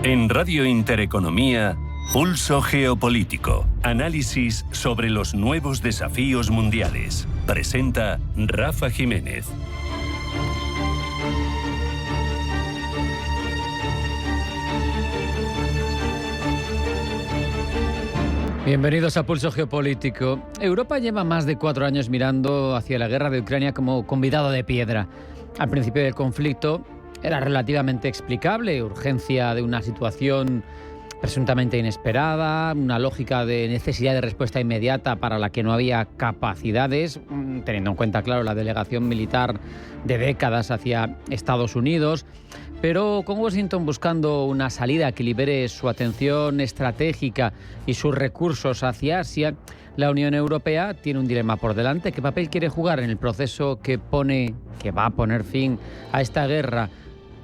En Radio Intereconomía, Pulso Geopolítico. Análisis sobre los nuevos desafíos mundiales. Presenta Rafa Jiménez. Bienvenidos a Pulso Geopolítico. Europa lleva más de 4 años mirando hacia la guerra de Ucrania como convidado de piedra. Al principio del conflicto era relativamente explicable, urgencia de una situación presuntamente inesperada, una lógica de necesidad de respuesta inmediata para la que no había capacidades, teniendo en cuenta, claro, la delegación militar de décadas hacia Estados Unidos, pero con Washington buscando una salida que libere su atención estratégica y sus recursos hacia Asia, la Unión Europea tiene un dilema por delante. ¿Qué papel quiere jugar en el proceso que va a poner fin a esta guerra?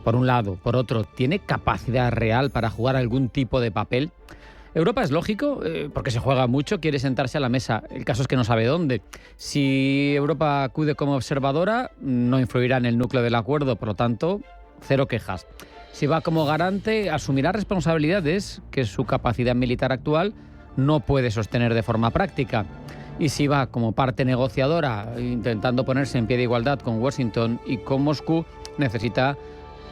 Por un lado. Por otro, ¿tiene capacidad real para jugar algún tipo de papel? Europa es lógico, porque se juega mucho, quiere sentarse a la mesa. El caso es que no sabe dónde. Si Europa acude como observadora, no influirá en el núcleo del acuerdo, por lo tanto, cero quejas. Si va como garante, asumirá responsabilidades que su capacidad militar actual no puede sostener de forma práctica. Y si va como parte negociadora, intentando ponerse en pie de igualdad con Washington y con Moscú, necesita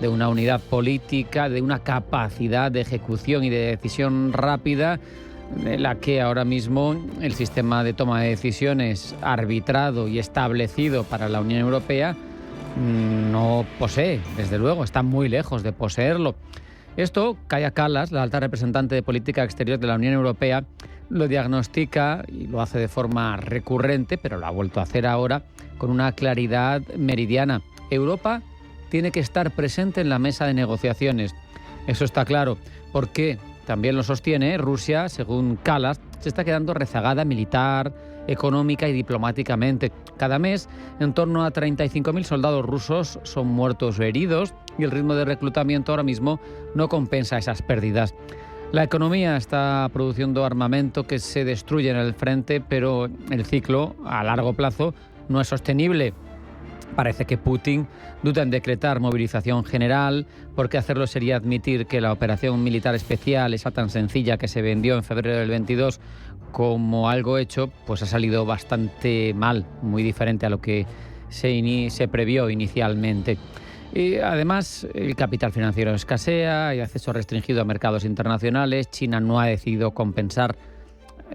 de una unidad política, de una capacidad de ejecución y de decisión rápida, de la que ahora mismo el sistema de toma de decisiones arbitrado y establecido para la Unión Europea no posee, desde luego, está muy lejos de poseerlo. Esto, Kaja Kallas, la alta representante de política exterior de la Unión Europea, lo diagnostica y lo hace de forma recurrente, pero lo ha vuelto a hacer ahora con una claridad meridiana. Europa tiene que estar presente en la mesa de negociaciones. Eso está claro, porque también lo sostiene Rusia, según Kallas, se está quedando rezagada militar, económica y diplomáticamente. Cada mes, en torno a 35.000 soldados rusos son muertos o heridos y el ritmo de reclutamiento ahora mismo no compensa esas pérdidas. La economía está produciendo armamento que se destruye en el frente, pero el ciclo, a largo plazo, no es sostenible. Parece que Putin duda en decretar movilización general, porque hacerlo sería admitir que la operación militar especial, esa tan sencilla que se vendió en febrero del 22 como algo hecho, pues ha salido bastante mal, muy diferente a lo que se previó inicialmente. Y además, el capital financiero escasea, hay acceso restringido a mercados internacionales, China no ha decidido compensar.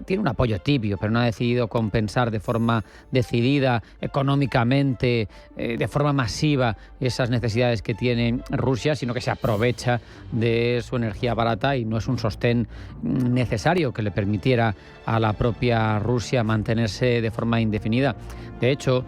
Tiene un apoyo tibio, pero no ha decidido compensar de forma decidida, económicamente, de forma masiva, esas necesidades que tiene Rusia, sino que se aprovecha de su energía barata y no es un sostén necesario que le permitiera a la propia Rusia mantenerse de forma indefinida. De hecho,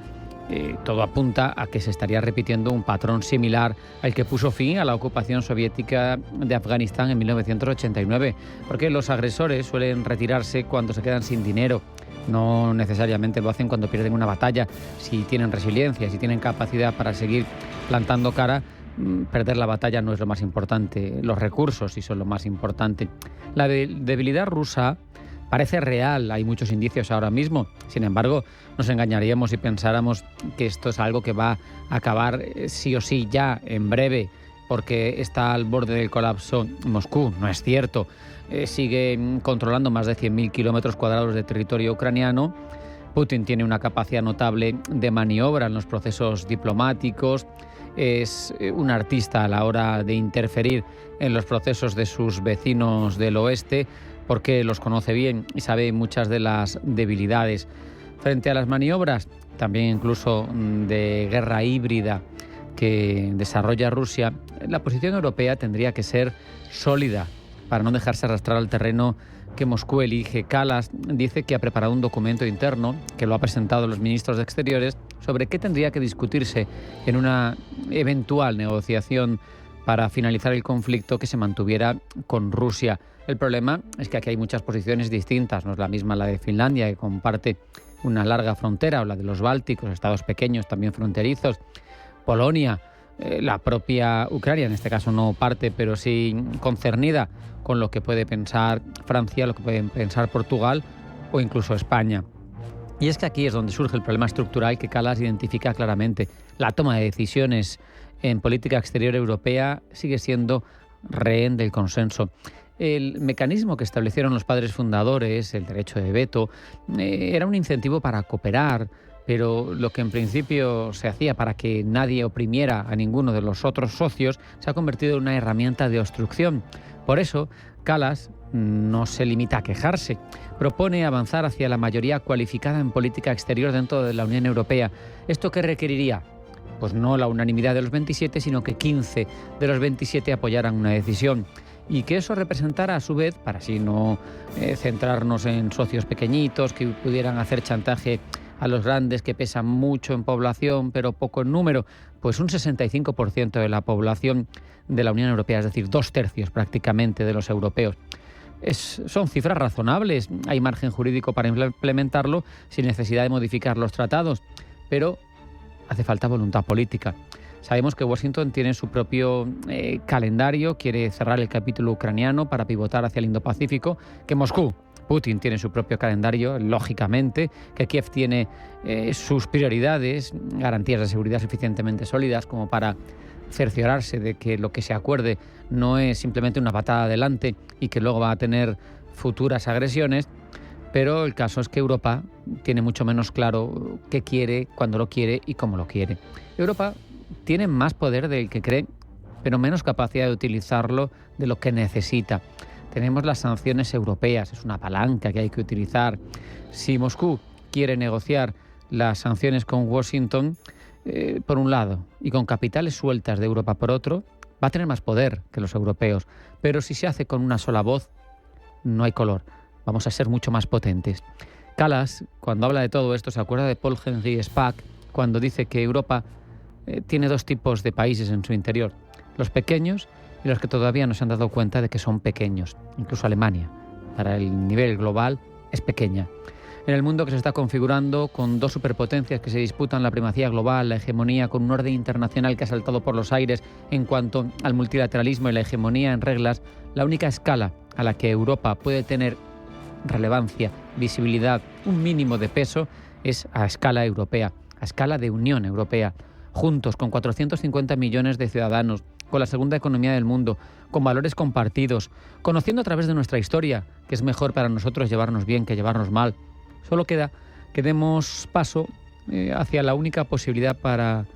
todo apunta a que se estaría repitiendo un patrón similar al que puso fin a la ocupación soviética de Afganistán en 1989, porque los agresores suelen retirarse cuando se quedan sin dinero. No necesariamente lo hacen cuando pierden una batalla. Si tienen resiliencia, si tienen capacidad para seguir plantando cara, perder la batalla no es lo más importante. Los recursos sí son lo más importante. La debilidad rusa parece real, hay muchos indicios ahora mismo. Sin embargo, nos engañaríamos si pensáramos que esto es algo que va a acabar sí o sí ya en breve, porque está al borde del colapso Moscú. No es cierto. Sigue controlando más de 100.000 kilómetros cuadrados de territorio ucraniano. Putin tiene una capacidad notable de maniobra en los procesos diplomáticos. Es un artista a la hora de interferir en los procesos de sus vecinos del oeste, porque los conoce bien y sabe muchas de las debilidades. Frente a las maniobras, también incluso de guerra híbrida que desarrolla Rusia, la posición europea tendría que ser sólida para no dejarse arrastrar al terreno que Moscú elige. Kallas dice que ha preparado un documento interno que lo ha presentado a los ministros de Exteriores sobre qué tendría que discutirse en una eventual negociación para finalizar el conflicto que se mantuviera con Rusia. El problema es que aquí hay muchas posiciones distintas, no es la misma la de Finlandia, que comparte una larga frontera, o la de los bálticos, estados pequeños también fronterizos, Polonia, la propia Ucrania, en este caso no parte, pero sí concernida con lo que puede pensar Francia, lo que puede pensar Portugal o incluso España. Y es que aquí es donde surge el problema estructural que Kallas identifica claramente. La toma de decisiones en política exterior europea sigue siendo rehén del consenso. El mecanismo que establecieron los padres fundadores, el derecho de veto, era un incentivo para cooperar, pero lo que en principio se hacía para que nadie oprimiera a ninguno de los otros socios se ha convertido en una herramienta de obstrucción. Por eso, Kallas no se limita a quejarse. Propone avanzar hacia la mayoría cualificada en política exterior dentro de la Unión Europea. ¿Esto qué requeriría? Pues no la unanimidad de los 27, sino que 15 de los 27 apoyaran una decisión. Y que eso representara a su vez, para así no centrarnos en socios pequeñitos que pudieran hacer chantaje a los grandes que pesan mucho en población pero poco en número, pues un 65% de la población de la Unión Europea, es decir, 2/3 prácticamente de los europeos. Son cifras razonables, hay margen jurídico para implementarlo sin necesidad de modificar los tratados, pero hace falta voluntad política. Sabemos que Washington tiene su propio calendario, quiere cerrar el capítulo ucraniano para pivotar hacia el Indo-Pacífico, que Moscú, Putin, tiene su propio calendario, lógicamente, que Kiev tiene sus prioridades, garantías de seguridad suficientemente sólidas como para cerciorarse de que lo que se acuerde no es simplemente una patada adelante y que luego va a tener futuras agresiones, pero el caso es que Europa tiene mucho menos claro qué quiere, cuándo lo quiere y cómo lo quiere. Europa tiene más poder del que cree, pero menos capacidad de utilizarlo de lo que necesita. Tenemos las sanciones europeas, es una palanca que hay que utilizar. Si Moscú quiere negociar las sanciones con Washington, por un lado, y con capitales sueltas de Europa por otro, va a tener más poder que los europeos. Pero si se hace con una sola voz, no hay color. Vamos a ser mucho más potentes. Kallas, cuando habla de todo esto, se acuerda de Paul Henri Spaak, cuando dice que Europa tiene dos tipos de países en su interior: los pequeños y los que todavía no se han dado cuenta de que son pequeños. Incluso Alemania, para el nivel global, es pequeña. En el mundo que se está configurando, con dos superpotencias que se disputan la primacía global, la hegemonía, con un orden internacional que ha saltado por los aires en cuanto al multilateralismo y la hegemonía en reglas, la única escala a la que Europa puede tener relevancia, visibilidad, un mínimo de peso, es a escala europea, a escala de Unión Europea. Juntos, con 450 millones de ciudadanos, con la segunda economía del mundo, con valores compartidos, conociendo a través de nuestra historia que es mejor para nosotros llevarnos bien que llevarnos mal. Solo queda que demos paso hacia la única posibilidad para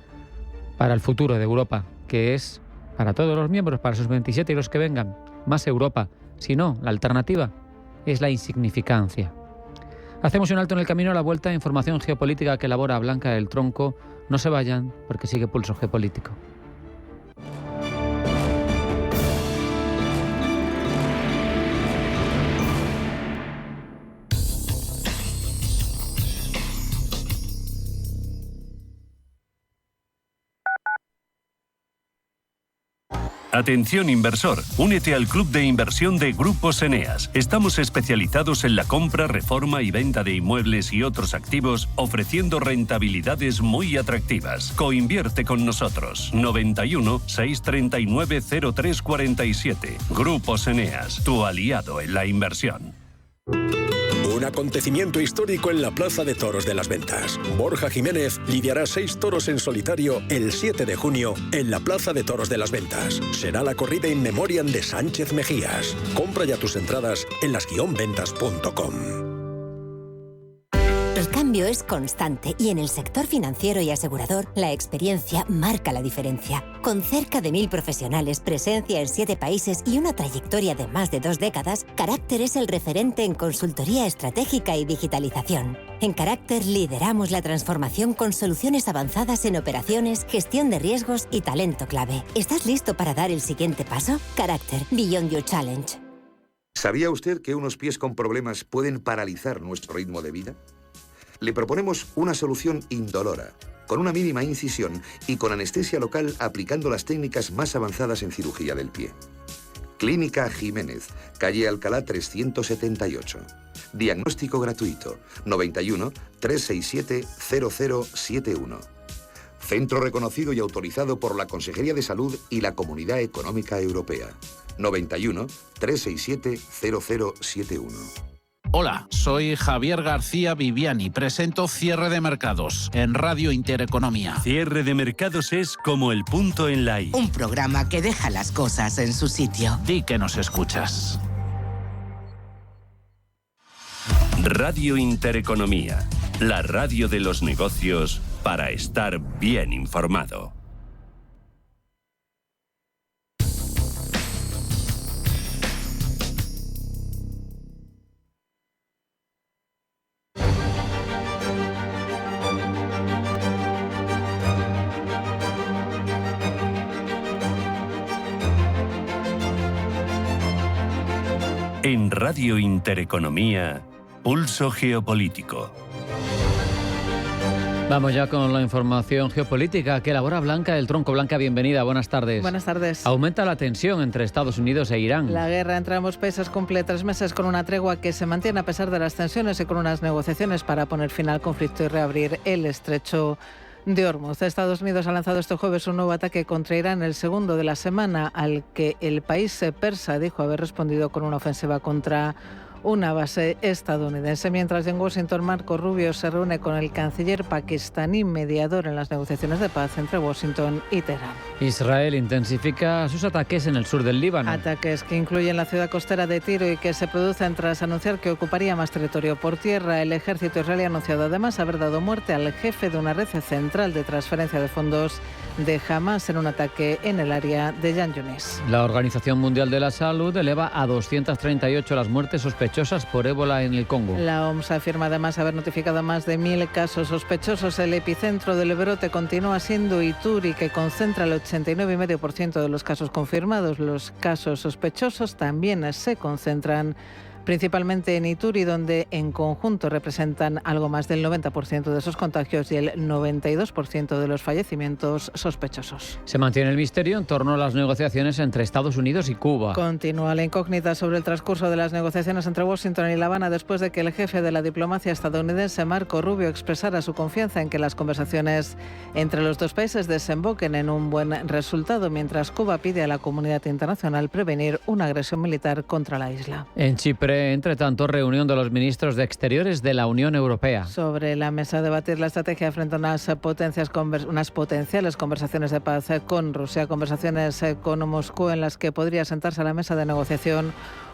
el futuro de Europa, que es, para todos los miembros, para sus 27 y los que vengan, más Europa. Si no, la alternativa es la insignificancia. Hacemos un alto en el camino a la vuelta. Información geopolítica que elabora Blanca del Tronco. No se vayan, porque sigue Pulso Geopolítico. Atención inversor, únete al Club de Inversión de Grupos Eneas. Estamos especializados en la compra, reforma y venta de inmuebles y otros activos, ofreciendo rentabilidades muy atractivas. Coinvierte con nosotros. 91 639 0347. Grupos Eneas, tu aliado en la inversión. Un acontecimiento histórico en la Plaza de Toros de las Ventas. Borja Jiménez lidiará 6 toros en solitario el 7 de junio en la Plaza de Toros de las Ventas. Será la corrida in memoriam de Sánchez Mejías. Compra ya tus entradas en las-ventas.com. El cambio es constante y en el sector financiero y asegurador la experiencia marca la diferencia. Con cerca de 1000 profesionales, presencia en 7 países y una trayectoria de más de 2 décadas, Carácter es el referente en consultoría estratégica y digitalización. En Carácter lideramos la transformación con soluciones avanzadas en operaciones, gestión de riesgos y talento clave. ¿Estás listo para dar el siguiente paso? Carácter, Beyond Your Challenge. ¿Sabía usted que unos pies con problemas pueden paralizar nuestro ritmo de vida? Le proponemos una solución indolora, con una mínima incisión y con anestesia local aplicando las técnicas más avanzadas en cirugía del pie. Clínica Jiménez, calle Alcalá 378. Diagnóstico gratuito, 91 367 0071. Centro reconocido y autorizado por la Consejería de Salud y la Comunidad Económica Europea. 91 367 0071. Hola, soy Javier García Viviani. Presento Cierre de Mercados en Radio Intereconomía. Cierre de Mercados es como el punto en la I. Un programa que deja las cosas en su sitio. Di que nos escuchas. Radio Intereconomía, la radio de los negocios para estar bien informado. En Radio Intereconomía, Pulso Geopolítico. Vamos ya con la información geopolítica que elabora Blanca del Tronco. Blanca, bienvenida, buenas tardes. Buenas tardes. Aumenta la tensión entre Estados Unidos e Irán. La guerra entre ambos países cumple 3 meses con una tregua que se mantiene a pesar de las tensiones y con unas negociaciones para poner fin al conflicto y reabrir el estrecho de Hormuz. Estados Unidos ha lanzado este jueves un nuevo ataque contra Irán, el segundo de la semana, al que el país persa dijo haber respondido con una ofensiva contra una base estadounidense. Mientras en Washington, Marco Rubio se reúne con el canciller pakistaní mediador en las negociaciones de paz entre Washington y Teherán. Israel intensifica sus ataques en el sur del Líbano. Ataques que incluyen la ciudad costera de Tiro y que se producen tras anunciar que ocuparía más territorio por tierra. El ejército israelí ha anunciado además haber dado muerte al jefe de una red central de transferencia de fondos de Hamas en un ataque en el área de Yan Yunis. La Organización Mundial de la Salud eleva a 238 las muertes sospechosas por ébola en el Congo. La OMS afirma además haber notificado más de 1.000 casos sospechosos. El epicentro del brote continúa siendo Ituri, que concentra el 89,5% de los casos confirmados. Los casos sospechosos también se concentran principalmente en Ituri, donde en conjunto representan algo más del 90% de esos contagios y el 92% de los fallecimientos sospechosos. Se mantiene el misterio en torno a las negociaciones entre Estados Unidos y Cuba. Continúa la incógnita sobre el transcurso de las negociaciones entre Washington y La Habana después de que el jefe de la diplomacia estadounidense, Marco Rubio, expresara su confianza en que las conversaciones entre los dos países desemboquen en un buen resultado, mientras Cuba pide a la comunidad internacional prevenir una agresión militar contra la isla. En Chipre, entre tanto, reunión de los ministros de Exteriores de la Unión Europea. Sobre la mesa debatir la estrategia frente a unas potenciales conversaciones de paz con Rusia, conversaciones con Moscú en las que podría sentarse a la mesa de negociación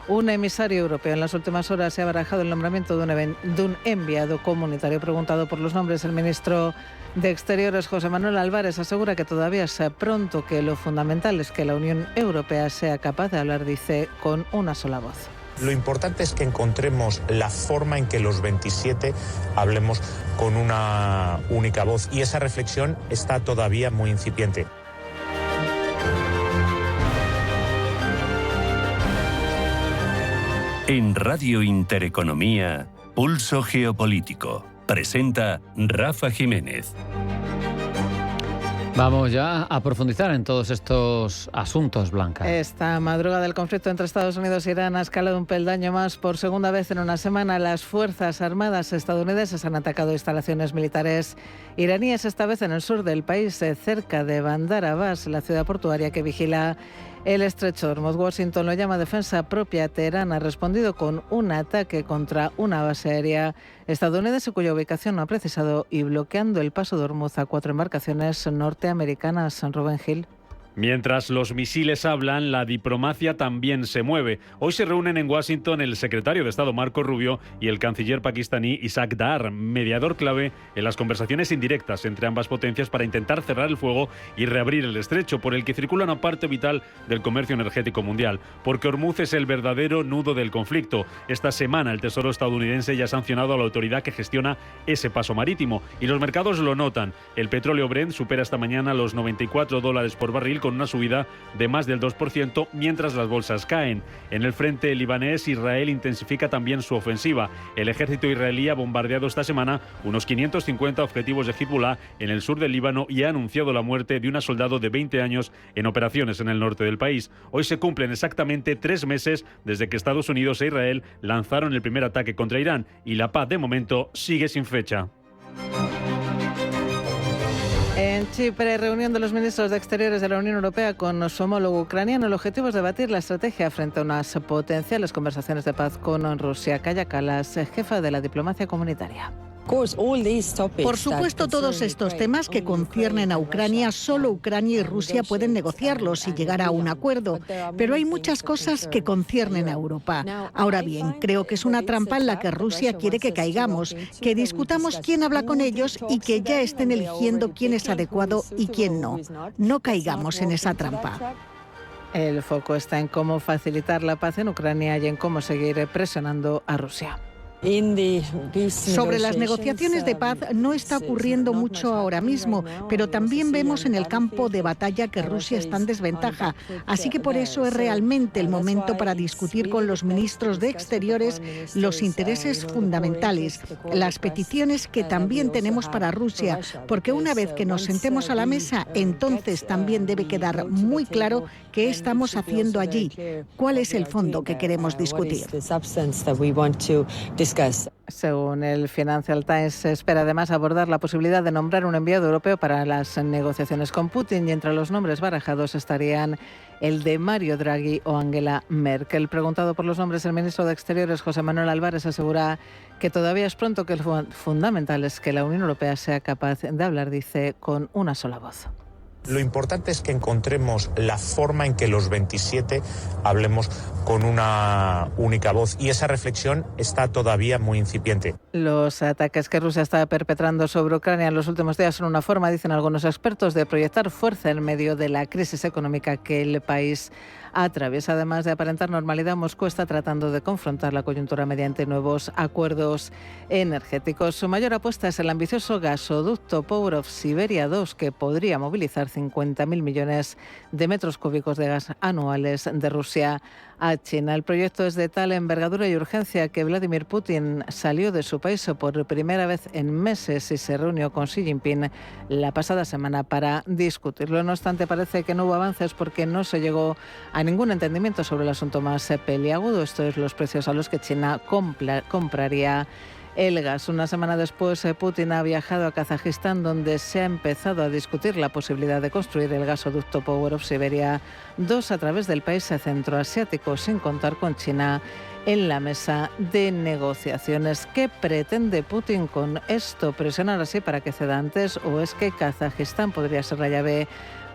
un emisario europeo. En las últimas horas se ha barajado el nombramiento de un enviado comunitario. Preguntado por los nombres, el ministro de Exteriores, José Manuel Álvarez, asegura que todavía es pronto, que lo fundamental es que la Unión Europea sea capaz de hablar, dice, con una sola voz. Lo importante es que encontremos la forma en que los 27 hablemos con una única voz, y esa reflexión está todavía muy incipiente. En Radio Intereconomía, Pulso Geopolítico. Presenta Rafa Jiménez. Vamos ya a profundizar en todos estos asuntos, Blanca. Esta madrugada el conflicto entre Estados Unidos e Irán ha escalado un peldaño más. Por segunda vez en una semana, las Fuerzas Armadas estadounidenses han atacado instalaciones militares iraníes, esta vez en el sur del país, cerca de Bandar Abbas, la ciudad portuaria que vigila el estrecho de Hormuz. Washington lo llama defensa propia. Teherán ha respondido con un ataque contra una base aérea estadounidense cuya ubicación no ha precisado y bloqueando el paso de Hormuz a 4 embarcaciones norteamericanas. Rubén Gil. Mientras los misiles hablan, la diplomacia también se mueve. Hoy se reúnen en Washington el secretario de Estado Marco Rubio y el canciller pakistaní Isaac Dar, mediador clave en las conversaciones indirectas entre ambas potencias para intentar cerrar el fuego y reabrir el estrecho, por el que circula una parte vital del comercio energético mundial, porque Hormuz es el verdadero nudo del conflicto. Esta semana el Tesoro estadounidense ya ha sancionado a la autoridad que gestiona ese paso marítimo y los mercados lo notan. El petróleo Brent supera esta mañana los $94 por barril, con una subida de más del 2%, mientras las bolsas caen. En el frente libanés, Israel intensifica también su ofensiva. El ejército israelí ha bombardeado esta semana unos 550 objetivos de Hezbollah en el sur del Líbano y ha anunciado la muerte de una soldado de 20 años en operaciones en el norte del país. Hoy se cumplen exactamente 3 meses desde que Estados Unidos e Israel lanzaron el primer ataque contra Irán, y la paz de momento sigue sin fecha. En Chipre, reunión de los ministros de Exteriores de la Unión Europea con su homólogo ucraniano. El objetivo es debatir la estrategia frente a unas potenciales conversaciones de paz con Rusia. Kaja Kallas, jefa de la diplomacia comunitaria. Por supuesto, todos estos temas que conciernen a Ucrania, solo Ucrania y Rusia pueden negociarlos y llegar a un acuerdo. Pero hay muchas cosas que conciernen a Europa. Ahora bien, creo que es una trampa en la que Rusia quiere que caigamos, que discutamos quién habla con ellos y que ya estén eligiendo quién es adecuado y quién no. No caigamos en esa trampa. El foco está en cómo facilitar la paz en Ucrania y en cómo seguir presionando a Rusia. Sobre las negociaciones de paz no está ocurriendo mucho ahora mismo, pero también vemos en el campo de batalla que Rusia está en desventaja. Así que por eso es realmente el momento para discutir con los ministros de Exteriores los intereses fundamentales, las peticiones que también tenemos para Rusia, porque una vez que nos sentemos a la mesa, entonces también debe quedar muy claro qué estamos haciendo allí, cuál es el fondo que queremos discutir. Según el Financial Times, se espera además abordar la posibilidad de nombrar un enviado europeo para las negociaciones con Putin, y entre los nombres barajados estarían el de Mario Draghi o Angela Merkel. Preguntado por los nombres, el ministro de Exteriores, José Manuel Álvarez, asegura que todavía es pronto, que lo fundamental es que la Unión Europea sea capaz de hablar, dice, con una sola voz. Lo importante es que encontremos la forma en que los 27 hablemos con una única voz, y esa reflexión está todavía muy incipiente. Los ataques que Rusia está perpetrando sobre Ucrania en los últimos días son una forma, dicen algunos expertos, de proyectar fuerza en medio de la crisis económica que el país atraviesa. Además de aparentar normalidad, Moscú está tratando de confrontar la coyuntura mediante nuevos acuerdos energéticos. Su mayor apuesta es el ambicioso gasoducto Power of Siberia 2, que podría movilizar 50.000 millones de metros cúbicos de gas anuales de Rusia a China. El proyecto es de tal envergadura y urgencia que Vladimir Putin salió de su país por primera vez en meses y se reunió con Xi Jinping la pasada semana para discutirlo. No obstante, parece que no hubo avances porque no se llegó a ningún entendimiento sobre el asunto más peliagudo. Esto es los precios a los que China compraría el gas. Una semana después, Putin ha viajado a Kazajistán, donde se ha empezado a discutir la posibilidad de construir el gasoducto Power of Siberia 2 a través del país centroasiático, sin contar con China en la mesa de negociaciones. ¿Qué pretende Putin con esto? ¿Presionar así para que ceda antes, o es que Kazajistán podría ser la llave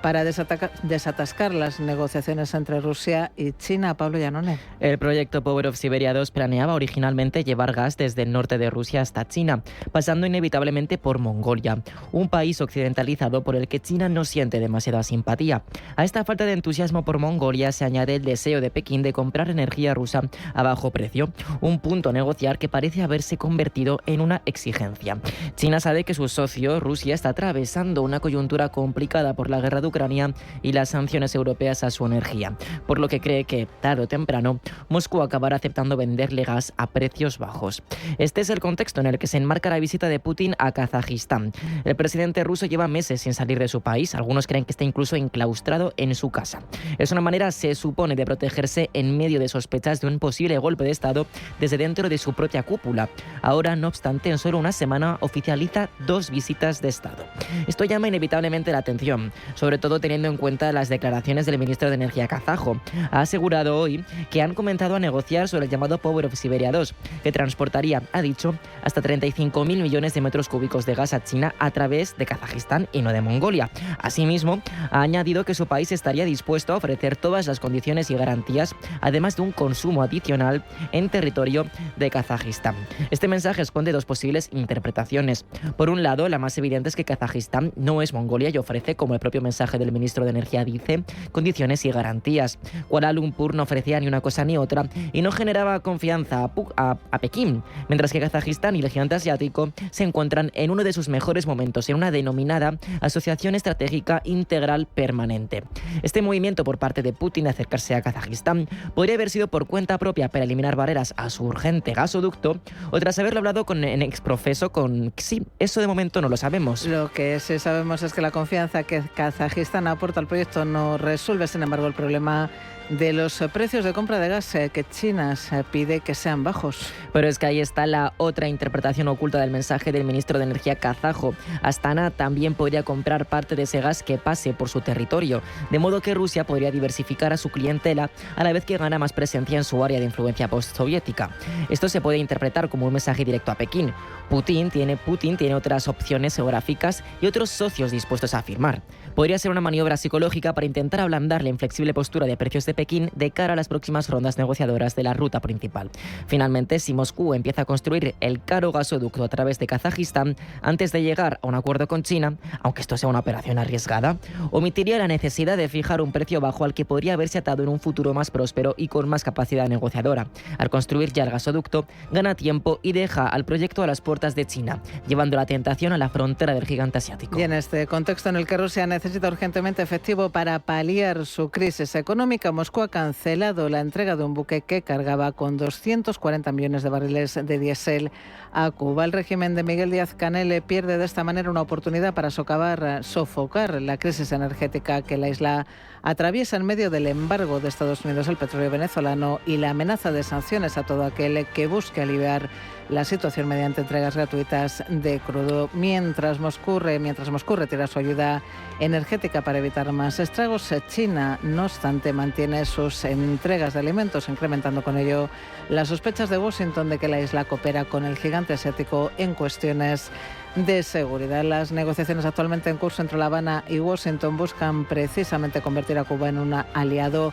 para desatascar las negociaciones entre Rusia y China? Pablo Llanone. El proyecto Power of Siberia 2 planeaba originalmente llevar gas desde el norte de Rusia hasta China, pasando inevitablemente por Mongolia, un país occidentalizado por el que China no siente demasiada simpatía. A esta falta de entusiasmo por Mongolia se añade el deseo de Pekín de comprar energía rusa a bajo precio, un punto a negociar que parece haberse convertido en una exigencia. China sabe que su socio, Rusia, está atravesando una coyuntura complicada por la guerra de Ucrania y las sanciones europeas a su energía, por lo que cree que, tarde o temprano, Moscú acabará aceptando venderle gas a precios bajos. Este es el contexto en el que se enmarca la visita de Putin a Kazajistán. El presidente ruso lleva meses sin salir de su país. Algunos creen que está incluso enclaustrado en su casa. Es una manera, se supone, de protegerse en medio de sospechas de un posible golpe de Estado desde dentro de su propia cúpula. Ahora, no obstante, en solo una semana oficializa 2 visitas de Estado. Esto llama inevitablemente la atención, sobre todo teniendo en cuenta las declaraciones del ministro de Energía kazajo. Ha asegurado hoy que han comenzado a negociar sobre el llamado Power of Siberia 2, que transportaría, ha dicho, hasta 35.000 millones de metros cúbicos de gas a China a través de Kazajistán y no de Mongolia. Asimismo, ha añadido que su país estaría dispuesto a ofrecer todas las condiciones y garantías, además de un consumo adicional en territorio de Kazajistán. Este mensaje esconde 2 posibles interpretaciones. Por un lado, la más evidente es que Kazajistán no es Mongolia y ofrece, como el propio mensaje del ministro de Energía dice, condiciones y garantías. Kuala Lumpur no ofrecía ni una cosa ni otra y no generaba confianza a Pekín, mientras que Kazajistán y el gigante asiático se encuentran en uno de sus mejores momentos, en una denominada Asociación Estratégica Integral Permanente. Este movimiento por parte de Putin de acercarse a Kazajistán podría haber sido por cuenta propia para eliminar barreras a su urgente gasoducto, o tras haberlo hablado en exprofeso con Xi. Eso de momento no lo sabemos. Lo que sí sabemos es que la confianza que Kazajistán aporta al proyecto no resuelve, sin embargo, el problema de los precios de compra de gas que China pide que sean bajos. Pero es que ahí está la otra interpretación oculta del mensaje del ministro de Energía kazajo. Astana también podría comprar parte de ese gas que pase por su territorio, de modo que Rusia podría diversificar a su clientela a la vez que gana más presencia en su área de influencia postsoviética. Esto se puede interpretar como un mensaje directo a Pekín. Putin tiene otras opciones geográficas y otros socios dispuestos a firmar. Podría ser una maniobra psicológica para intentar ablandar la inflexible postura de precios de Pekín de cara a las próximas rondas negociadoras de la ruta principal. Finalmente, si Moscú empieza a construir el caro gasoducto a través de Kazajistán antes de llegar a un acuerdo con China, aunque esto sea una operación arriesgada, omitiría la necesidad de fijar un precio bajo al que podría haberse atado en un futuro más próspero y con más capacidad negociadora. Al construir ya el gasoducto, gana tiempo y deja al proyecto a las puertas de China, llevando la tentación a la frontera del gigante asiático. Y en este contexto en el que Rusia necesita urgentemente efectivo para paliar su crisis económica, Moscú ha cancelado la entrega de un buque que cargaba con 240 millones de barriles de diésel a Cuba. El régimen de Miguel Díaz-Canel pierde de esta manera una oportunidad para sofocar la crisis energética que la isla atraviesa en medio del embargo de Estados Unidos al petróleo venezolano y la amenaza de sanciones a todo aquel que busque aliviar la situación mediante entregas gratuitas de crudo. Mientras Moscú retira su ayuda energética para evitar más estragos, China, no obstante, mantiene sus entregas de alimentos, incrementando con ello las sospechas de Washington de que la isla coopera con el gigante asiático en cuestiones de seguridad. Las negociaciones actualmente en curso entre La Habana y Washington buscan precisamente convertir a Cuba en un aliado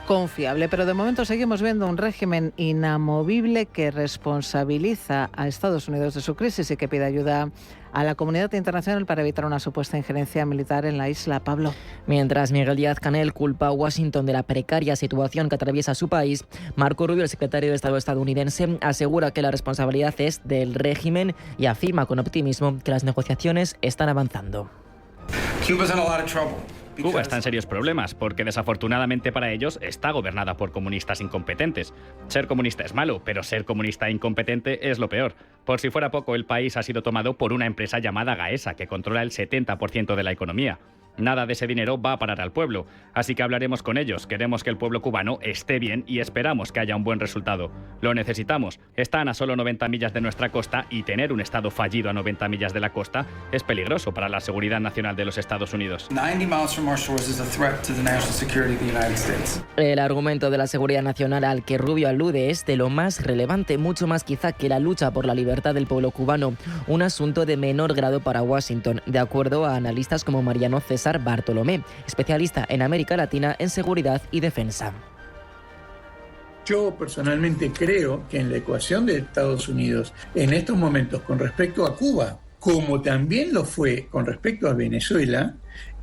confiable, pero de momento seguimos viendo un régimen inamovible que responsabiliza a Estados Unidos de su crisis y que pide ayuda a la comunidad internacional para evitar una supuesta injerencia militar en la isla. Pablo. Mientras Miguel Díaz-Canel culpa a Washington de la precaria situación que atraviesa su país, Marco Rubio, el secretario de Estado estadounidense, asegura que la responsabilidad es del régimen y afirma con optimismo que las negociaciones están avanzando. Cuba está en serios problemas porque desafortunadamente para ellos está gobernada por comunistas incompetentes. Ser comunista es malo, pero ser comunista incompetente es lo peor. Por si fuera poco, el país ha sido tomado por una empresa llamada Gaesa, que controla el 70% de la economía. Nada de ese dinero va a parar al pueblo, así que hablaremos con ellos. Queremos que el pueblo cubano esté bien y esperamos que haya un buen resultado. Lo necesitamos. Están a solo 90 millas de nuestra costa y tener un estado fallido a 90 millas de la costa es peligroso para la seguridad nacional de los Estados Unidos. El argumento de la seguridad nacional al que Rubio alude es de lo más relevante, mucho más quizá que la lucha por la libertad del pueblo cubano, un asunto de menor grado para Washington, de acuerdo a analistas como Mariano César Bartolomé, especialista en América Latina en seguridad y defensa. Yo personalmente creo que en la ecuación de Estados Unidos, en estos momentos con respecto a Cuba, como también lo fue con respecto a Venezuela,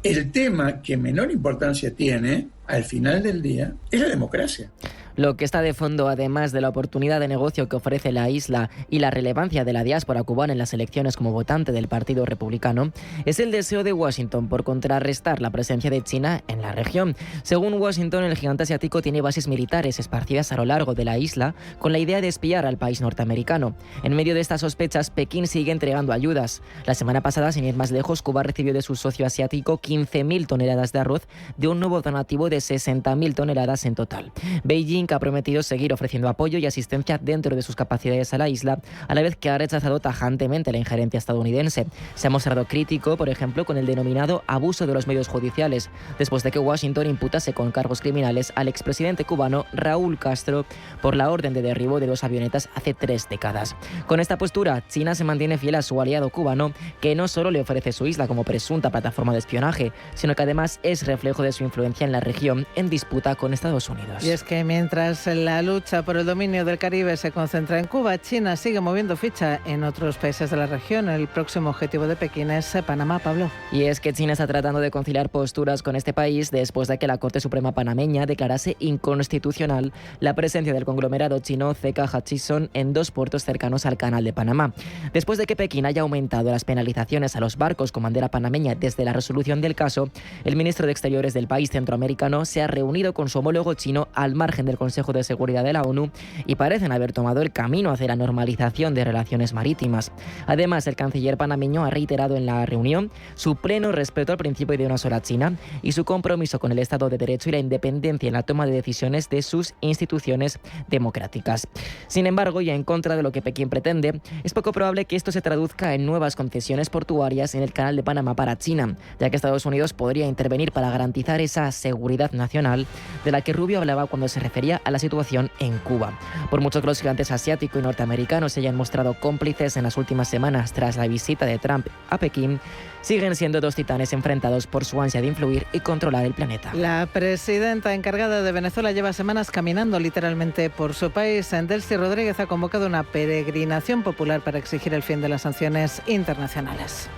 el tema que menor importancia tiene, al final del día, es la democracia. Lo que está de fondo, además de la oportunidad de negocio que ofrece la isla y la relevancia de la diáspora cubana en las elecciones como votante del Partido Republicano, es el deseo de Washington por contrarrestar la presencia de China en la región. Según Washington, el gigante asiático tiene bases militares esparcidas a lo largo de la isla con la idea de espiar al país norteamericano. En medio de estas sospechas, Pekín sigue entregando ayudas. La semana pasada, sin ir más lejos, Cuba recibió de su socio asiático 15.000 toneladas de arroz de un nuevo donativo de 60.000 toneladas en total. Beijing ha prometido seguir ofreciendo apoyo y asistencia dentro de sus capacidades a la isla, a la vez que ha rechazado tajantemente la injerencia estadounidense. Se ha mostrado crítico, por ejemplo, con el denominado abuso de los medios judiciales, después de que Washington imputase con cargos criminales al expresidente cubano Raúl Castro por la orden de derribo de 2 avionetas hace 3 décadas. Con esta postura, China se mantiene fiel a su aliado cubano, que no solo le ofrece su isla como presunta plataforma de espionaje, sino que además es reflejo de su influencia en la región en disputa con Estados Unidos. Y es que mientras la lucha por el dominio del Caribe se concentra en Cuba, China sigue moviendo ficha en otros países de la región. El próximo objetivo de Pekín es Panamá, Pablo. Y es que China está tratando de conciliar posturas con este país después de que la Corte Suprema panameña declarase inconstitucional la presencia del conglomerado chino CK Hutchison en 2 puertos cercanos al Canal de Panamá. Después de que Pekín haya aumentado las penalizaciones a los barcos con bandera panameña desde la resolución del caso, el ministro de Exteriores del país centroamericano se ha reunido con su homólogo chino al margen del Consejo de Seguridad de la ONU y parecen haber tomado el camino hacia la normalización de relaciones marítimas. Además, el canciller panameño ha reiterado en la reunión su pleno respeto al principio de una sola China y su compromiso con el Estado de Derecho y la independencia en la toma de decisiones de sus instituciones democráticas. Sin embargo, y en contra de lo que Pekín pretende, es poco probable que esto se traduzca en nuevas concesiones portuarias en el Canal de Panamá para China, ya que Estados Unidos podría intervenir para garantizar esa seguridad nacional de la que Rubio hablaba cuando se refería a la situación en Cuba. Por mucho que los gigantes asiático y norteamericano se hayan mostrado cómplices en las últimas semanas tras la visita de Trump a Pekín, siguen siendo dos titanes enfrentados por su ansia de influir y controlar el planeta. La presidenta encargada de Venezuela lleva semanas caminando literalmente por su país. Delcy Rodríguez ha convocado una peregrinación popular para exigir el fin de las sanciones internacionales.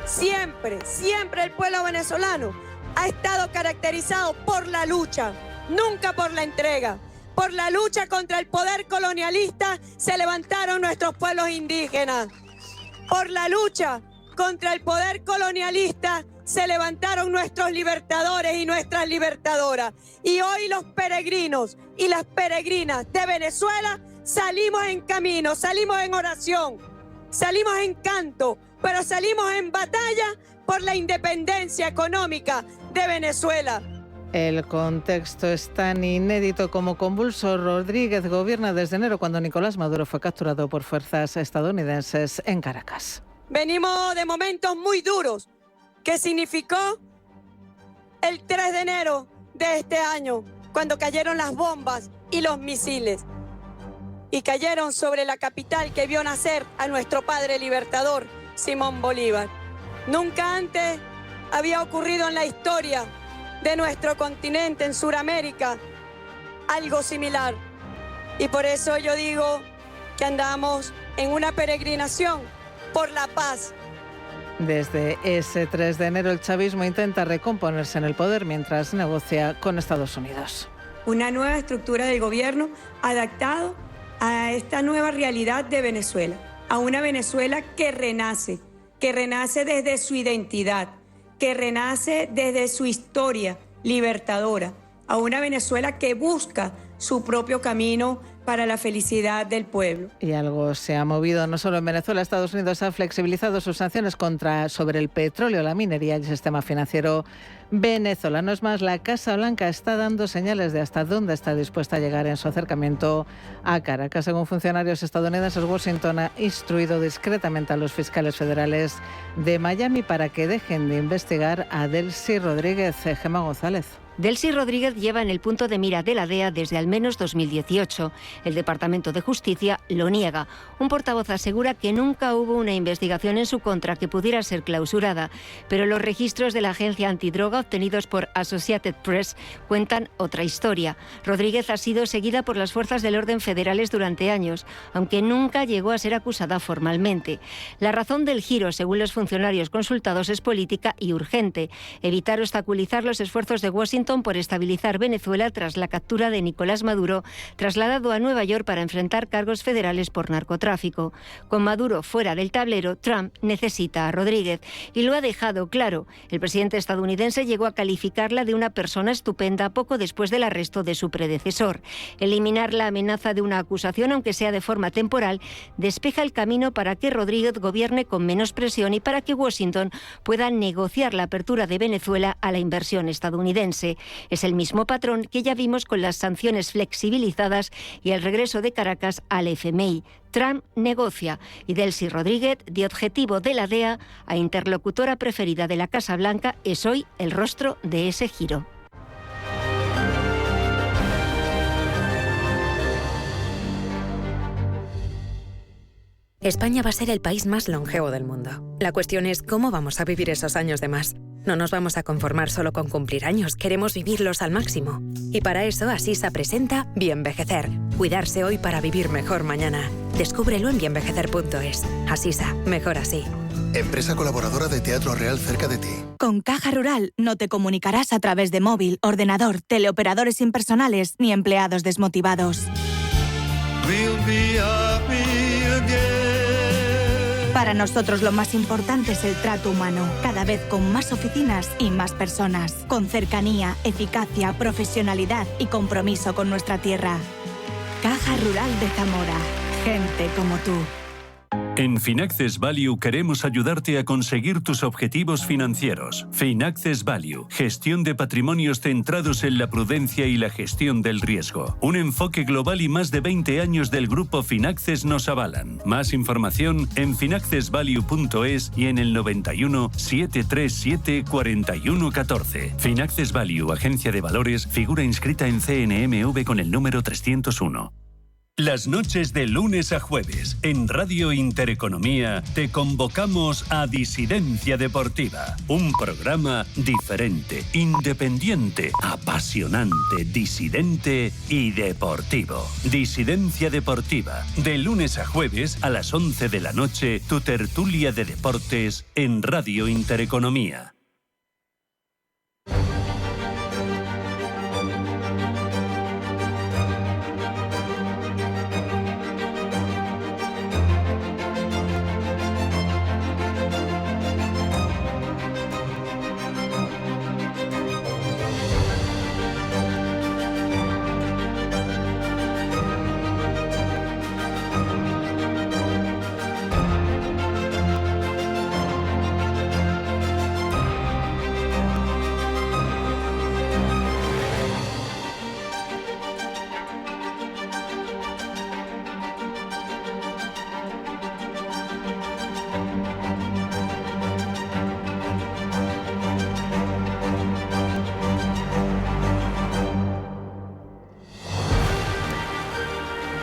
Siempre el pueblo venezolano ha estado caracterizado por la lucha, nunca por la entrega. Por la lucha contra el poder colonialista se levantaron nuestros pueblos indígenas. Por la lucha contra el poder colonialista se levantaron nuestros libertadores y nuestras libertadoras. Y hoy los peregrinos y las peregrinas de Venezuela salimos en camino, salimos en oración, salimos en canto, pero salimos en batalla por la independencia económica de Venezuela. El contexto es tan inédito como convulso. Rodríguez gobierna desde enero, cuando Nicolás Maduro fue capturado por fuerzas estadounidenses en Caracas. Venimos de momentos muy duros, que significó el 3 de enero de este año, cuando cayeron las bombas y los misiles. Y cayeron sobre la capital que vio nacer a nuestro padre libertador, Simón Bolívar. Nunca antes había ocurrido en la historia de nuestro continente, en Sudamérica, algo similar. Y por eso yo digo que andamos en una peregrinación por la paz. Desde ese 3 de enero el chavismo intenta recomponerse en el poder mientras negocia con Estados Unidos. Una nueva estructura del gobierno adaptado a esta nueva realidad de Venezuela, a una Venezuela que renace desde su identidad, que renace desde su historia libertadora, a una Venezuela que busca su propio camino para la felicidad del pueblo. Y algo se ha movido no solo en Venezuela. Estados Unidos ha flexibilizado sus sanciones sobre el petróleo, la minería y el sistema financiero venezolano. Es más, la Casa Blanca está dando señales de hasta dónde está dispuesta a llegar en su acercamiento a Caracas. Según funcionarios estadounidenses, Washington ha instruido discretamente a los fiscales federales de Miami para que dejen de investigar a Delcy Rodríguez. Gemma González. Delcy Rodríguez lleva en el punto de mira de la DEA desde al menos 2018. El Departamento de Justicia lo niega. Un portavoz asegura que nunca hubo una investigación en su contra que pudiera ser clausurada, pero los registros de la agencia antidroga obtenidos por Associated Press cuentan otra historia. Rodríguez ha sido seguida por las fuerzas del orden federales durante años, aunque nunca llegó a ser acusada formalmente. La razón del giro, según los funcionarios consultados, es política y urgente: evitar obstaculizar los esfuerzos de Washington por estabilizar Venezuela tras la captura de Nicolás Maduro, trasladado a Nueva York para enfrentar cargos federales por narcotráfico. Con Maduro fuera del tablero, Trump necesita a Rodríguez y lo ha dejado claro. El presidente estadounidense llegó a calificarla de una persona estupenda poco después del arresto de su predecesor. Eliminar la amenaza de una acusación, aunque sea de forma temporal, despeja el camino para que Rodríguez gobierne con menos presión y para que Washington pueda negociar la apertura de Venezuela a la inversión estadounidense. Es el mismo patrón que ya vimos con las sanciones flexibilizadas y el regreso de Caracas al FMI. Trump negocia y Delcy Rodríguez, de objetivo de la DEA a interlocutora preferida de la Casa Blanca, es hoy el rostro de ese giro. España va a ser el país más longevo del mundo. La cuestión es cómo vamos a vivir esos años de más. No nos vamos a conformar solo con cumplir años, queremos vivirlos al máximo. Y para eso Asisa presenta Bienvejecer. Cuidarse hoy para vivir mejor mañana. Descúbrelo en bienvejecer.es. Asisa, mejor así. Empresa colaboradora de Teatro Real cerca de ti. Con Caja Rural no te comunicarás a través de móvil, ordenador, teleoperadores impersonales ni empleados desmotivados. Para nosotros lo más importante es el trato humano, cada vez con más oficinas y más personas, con cercanía, eficacia, profesionalidad y compromiso con nuestra tierra. Caja Rural de Zamora, gente como tú. En Finaccess Value queremos ayudarte a conseguir tus objetivos financieros. Finaccess Value, gestión de patrimonios centrados en la prudencia y la gestión del riesgo. Un enfoque global y más de 20 años del grupo Finaccess nos avalan. Más información en finaccessvalue.es y en el 91 737 4114. Finaccess Value, agencia de valores, figura inscrita en CNMV con el número 301. Las noches de lunes a jueves, en Radio Intereconomía, te convocamos a Disidencia Deportiva. Un programa diferente, independiente, apasionante, disidente y deportivo. Disidencia Deportiva, de lunes a jueves a las 11 de la noche, tu tertulia de deportes en Radio Intereconomía.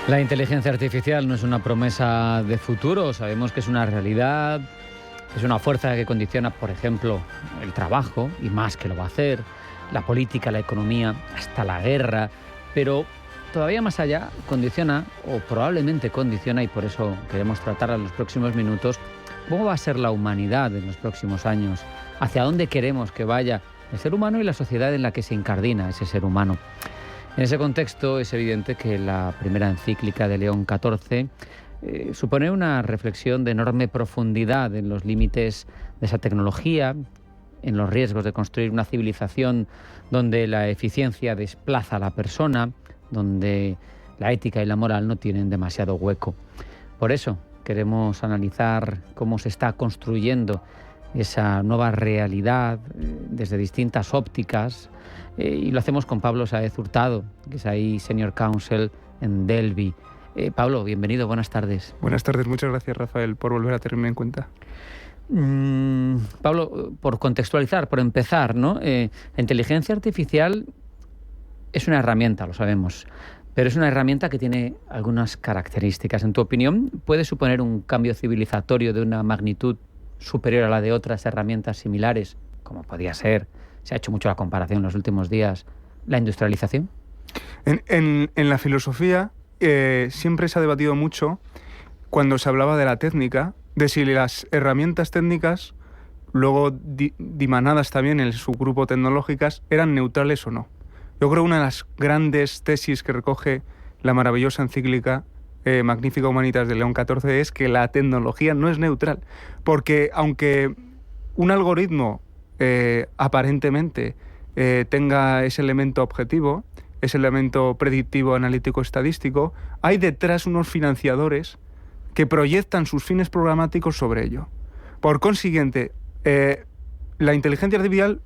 La inteligencia artificial no es una promesa de futuro, sabemos que es una realidad, es una fuerza que condiciona, por ejemplo, el trabajo, y más que lo va a hacer, la política, la economía, hasta la guerra, pero todavía más allá condiciona, o probablemente condiciona, y por eso queremos tratar en los próximos minutos, cómo va a ser la humanidad en los próximos años, hacia dónde queremos que vaya el ser humano y la sociedad en la que se incardina ese ser humano. En ese contexto es evidente que la primera encíclica de León XIV supone una reflexión de enorme profundidad en los límites de esa tecnología, en los riesgos de construir una civilización donde la eficiencia desplaza a la persona, donde la ética y la moral no tienen demasiado hueco. Por eso queremos analizar cómo se está construyendo esa nueva realidad desde distintas ópticas, y lo hacemos con Pablo Sáez Hurtado, que es ahí Senior Counsel en Delvi. Pablo, bienvenido, buenas tardes. Buenas tardes, muchas gracias, Rafael, por volver a tenerme en cuenta. Pablo, por contextualizar, por empezar, ¿no? La inteligencia artificial es una herramienta, lo sabemos, pero es una herramienta que tiene algunas características. En tu opinión, ¿puede suponer un cambio civilizatorio de una magnitud superior a la de otras herramientas similares, como podía ser, se ha hecho mucho la comparación en los últimos días, la industrialización? En la filosofía siempre se ha debatido mucho, cuando se hablaba de la técnica, de si las herramientas técnicas, luego dimanadas también en el subgrupo tecnológicas, eran neutrales o no. Yo creo que una de las grandes tesis que recoge la maravillosa encíclica Magnifica Humanitas de León XIV es que la tecnología no es neutral, porque aunque un algoritmo aparentemente tenga ese elemento objetivo, ese elemento predictivo, analítico, estadístico, hay detrás unos financiadores que proyectan sus fines programáticos sobre ello. Por consiguiente, la inteligencia artificial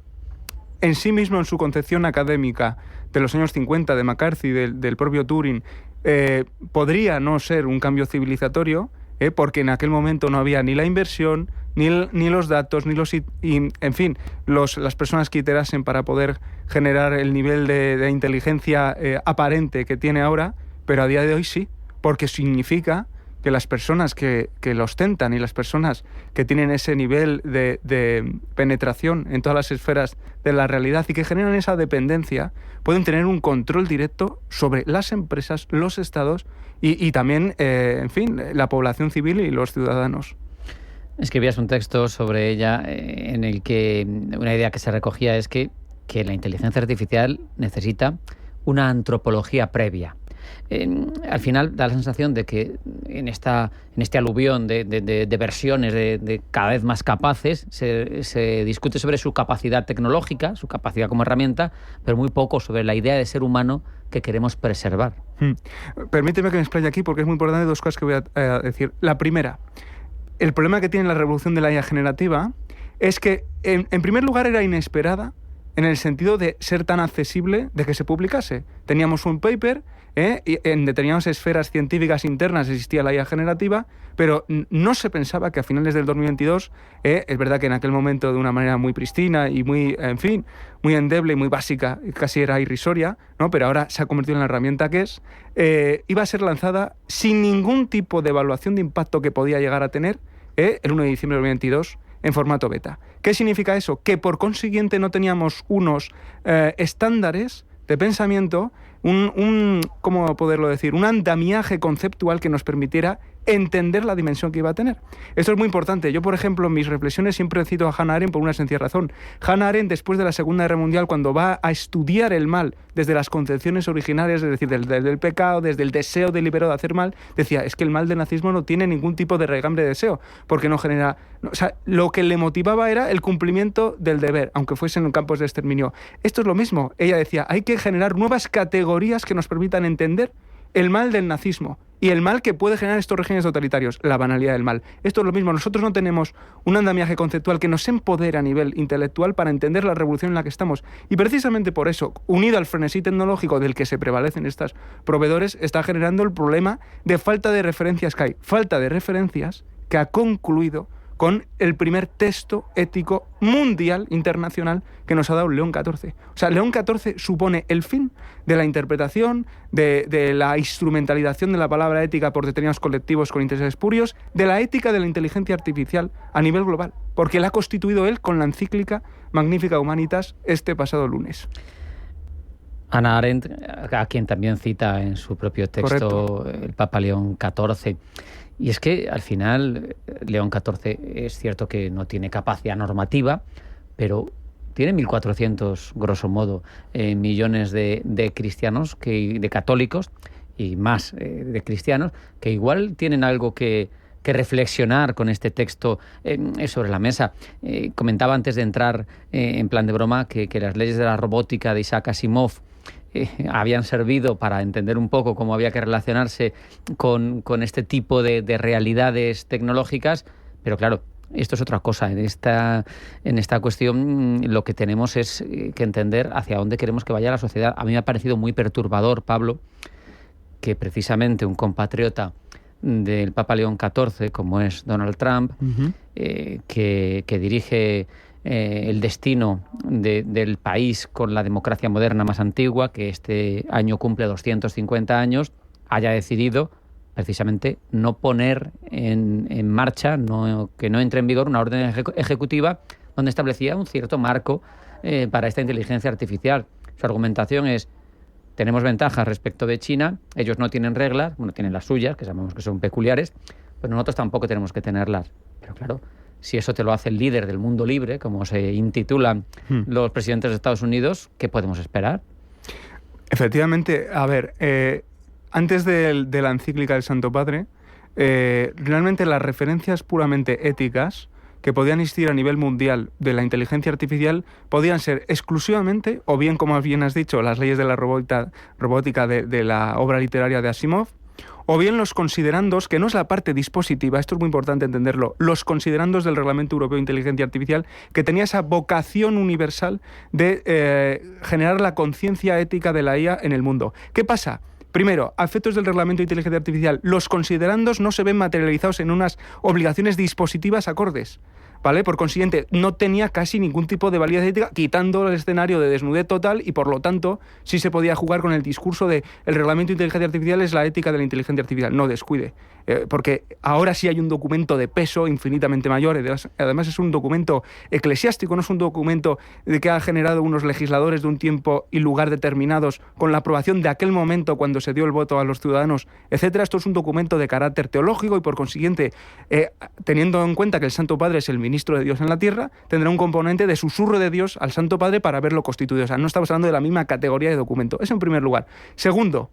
en sí mismo, en su concepción académica de los años 50, de McCarthy, del propio Turing, podría no ser un cambio civilizatorio, porque en aquel momento no había ni la inversión, ni los datos, ni las personas que iterasen para poder generar el nivel de inteligencia aparente que tiene ahora, pero a día de hoy sí, porque significa que las personas que lo ostentan y las personas que tienen ese nivel de penetración en todas las esferas de la realidad y que generan esa dependencia, pueden tener un control directo sobre las empresas, los estados y también, la población civil y los ciudadanos. Escribías un texto sobre ella en el que una idea que se recogía es que la inteligencia artificial necesita una antropología previa. Al final da la sensación de que en este aluvión de versiones de cada vez más capaces se discute sobre su capacidad tecnológica, su capacidad como herramienta, pero muy poco sobre la idea de ser humano que queremos preservar. Permíteme que me explaye aquí porque es muy importante dos cosas que voy a decir. La primera, el problema que tiene la revolución de la IA generativa es que, en primer lugar, era inesperada en el sentido de ser tan accesible de que se publicase. Teníamos un paper, y en determinadas esferas científicas internas existía la IA generativa, pero no se pensaba que a finales del 2022, es verdad que en aquel momento de una manera muy pristina y muy, en fin, muy endeble y muy básica, casi era irrisoria, ¿no? Pero ahora se ha convertido en la herramienta que es, iba a ser lanzada sin ningún tipo de evaluación de impacto que podía llegar a tener, el 1 de diciembre del 2022, en formato beta. ¿Qué significa eso? Que por consiguiente no teníamos unos estándares de pensamiento, ¿cómo poderlo decir? Un andamiaje conceptual que nos permitiera entender la dimensión que iba a tener. Esto es muy importante. Yo, por ejemplo, en mis reflexiones siempre cito a Hannah Arendt por una sencilla razón. Hannah Arendt, después de la Segunda Guerra Mundial, cuando va a estudiar el mal desde las concepciones originarias, es decir, desde el pecado, desde el deseo deliberado de hacer mal, decía, es que el mal del nazismo no tiene ningún tipo de regambre de deseo, porque no genera... O sea, lo que le motivaba era el cumplimiento del deber, aunque fuesen en campos de exterminio. Esto es lo mismo. Ella decía, hay que generar nuevas categorías que nos permitan entender el mal del nazismo y el mal que puede generar estos regímenes totalitarios, la banalidad del mal. Esto es lo mismo, nosotros no tenemos un andamiaje conceptual que nos empodere a nivel intelectual para entender la revolución en la que estamos. Y precisamente por eso, unido al frenesí tecnológico del que se prevalecen estos proveedores, está generando el problema de falta de referencias que hay. Falta de referencias que ha concluido con el primer texto ético mundial, internacional, que nos ha dado León XIV. O sea, León XIV supone el fin de la interpretación, de la instrumentalización de la palabra ética por determinados colectivos con intereses espurios, de la ética de la inteligencia artificial a nivel global, porque la ha constituido él con la encíclica Magnifica Humanitas este pasado lunes. Hannah Arendt, a quien también cita en su propio texto Correcto. El Papa León XIV. Y es que al final León XIV es cierto que no tiene capacidad normativa, pero tiene 1.400, grosso modo, millones de cristianos, de católicos y más de cristianos, que igual tienen algo que reflexionar con este texto sobre la mesa. Comentaba antes de entrar en plan de broma que las leyes de la robótica de Isaac Asimov habían servido para entender un poco cómo había que relacionarse con este tipo de realidades tecnológicas, pero claro, esto es otra cosa. En esta cuestión lo que tenemos es que entender hacia dónde queremos que vaya la sociedad. A mí me ha parecido muy perturbador, Pablo, que precisamente un compatriota del Papa León XIV, como es Donald Trump, que dirige el destino del país con la democracia moderna más antigua, que este año cumple 250 años, haya decidido precisamente no poner en marcha, que no entre en vigor una orden ejecutiva donde establecía un cierto marco para esta inteligencia artificial. Su argumentación es: tenemos ventajas respecto de China, ellos no tienen reglas, bueno, tienen las suyas, que sabemos que son peculiares, pero nosotros tampoco tenemos que tenerlas. Pero claro, si eso te lo hace el líder del mundo libre, como se intitulan los presidentes de Estados Unidos, ¿qué podemos esperar? Efectivamente, a ver, antes de la encíclica del Santo Padre, realmente las referencias puramente éticas que podían existir a nivel mundial de la inteligencia artificial podían ser exclusivamente, o bien, como bien has dicho, las leyes de la robótica de la obra literaria de Asimov, o bien los considerandos, que no es la parte dispositiva, esto es muy importante entenderlo, los considerandos del Reglamento Europeo de Inteligencia Artificial, que tenía esa vocación universal de generar la conciencia ética de la IA en el mundo. ¿Qué pasa? Primero, a efectos del Reglamento de Inteligencia Artificial, los considerandos no se ven materializados en unas obligaciones dispositivas acordes, ¿vale? Por consiguiente, no tenía casi ningún tipo de validez ética, quitando el escenario de desnudez total, y por lo tanto sí se podía jugar con el discurso de el Reglamento de Inteligencia Artificial es la ética de la inteligencia artificial. No descuide, porque ahora sí hay un documento de peso infinitamente mayor, además es un documento eclesiástico, no es un documento de que ha generado unos legisladores de un tiempo y lugar determinados con la aprobación de aquel momento cuando se dio el voto a los ciudadanos, etcétera. Esto es un documento de carácter teológico y por consiguiente, teniendo en cuenta que el Santo Padre es el ministro de Dios en la tierra, tendrá un componente de susurro de Dios al Santo Padre para verlo constituido. O sea, no estamos hablando de la misma categoría de documento. Eso en primer lugar. Segundo,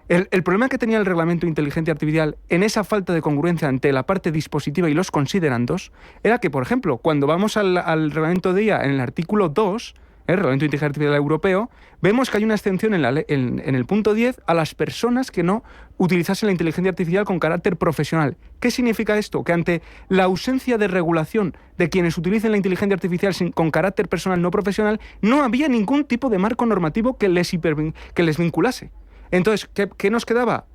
El problema que tenía el reglamento de inteligencia artificial en esa falta de congruencia ante la parte dispositiva y los considerandos era que, por ejemplo, cuando vamos al reglamento de IA en el artículo 2, el reglamento de inteligencia artificial europeo, vemos que hay una excepción en el punto 10 a las personas que no utilizasen la inteligencia artificial con carácter profesional. ¿Qué significa esto? Que ante la ausencia de regulación de quienes utilicen la inteligencia artificial con carácter personal no profesional, no había ningún tipo de marco normativo que les vinculase. Entonces, ¿qué nos quedaba?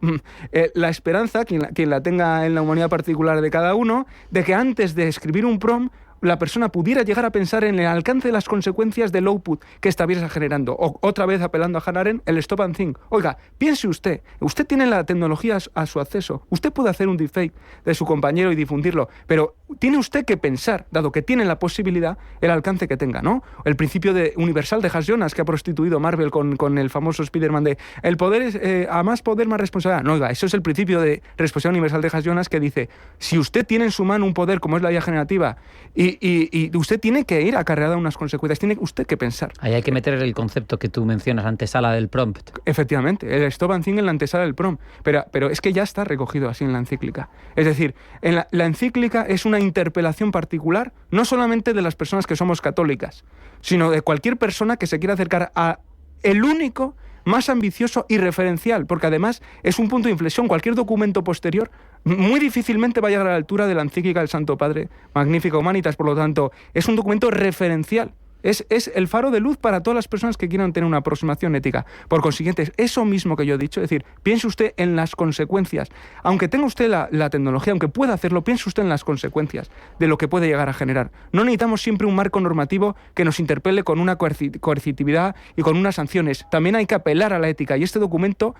La esperanza, quien la tenga en la humanidad particular de cada uno, de que antes de escribir un prompt, la persona pudiera llegar a pensar en el alcance de las consecuencias del output que estuviera generando. O otra vez apelando a Hannah Arendt, el stop and think. Oiga, piense usted tiene la tecnología a su acceso, usted puede hacer un deepfake de su compañero y difundirlo, pero tiene usted que pensar, dado que tiene la posibilidad, el alcance que tenga, ¿no? El principio universal de Hal Jonas, que ha prostituido Marvel con el famoso Spider-Man de el poder es, a más poder, más responsabilidad. No, oiga, eso es el principio de responsabilidad universal de Hal Jonas, que dice, si usted tiene en su mano un poder como es la IA generativa y usted tiene que ir acarreada a unas consecuencias, tiene usted que pensar. Ahí hay que meter el concepto que tú mencionas, antesala del prompt. Efectivamente, el stop and think en la antesala del prompt, pero es que ya está recogido así en la encíclica. Es decir, la encíclica es una interpelación particular, no solamente de las personas que somos católicas, sino de cualquier persona que se quiera acercar a el único más ambicioso y referencial, porque además es un punto de inflexión. Cualquier documento posterior muy difícilmente va a llegar a la altura de la encíclica del Santo Padre, Magnificat Humanitas. Por lo tanto, es un documento referencial. Es el faro de luz para todas las personas que quieran tener una aproximación ética. Por consiguiente, es eso mismo que yo he dicho, es decir, piense usted en las consecuencias. Aunque tenga usted la tecnología, aunque pueda hacerlo, piense usted en las consecuencias de lo que puede llegar a generar. No necesitamos siempre un marco normativo que nos interpele con una coercitividad y con unas sanciones. También hay que apelar a la ética, y este documento,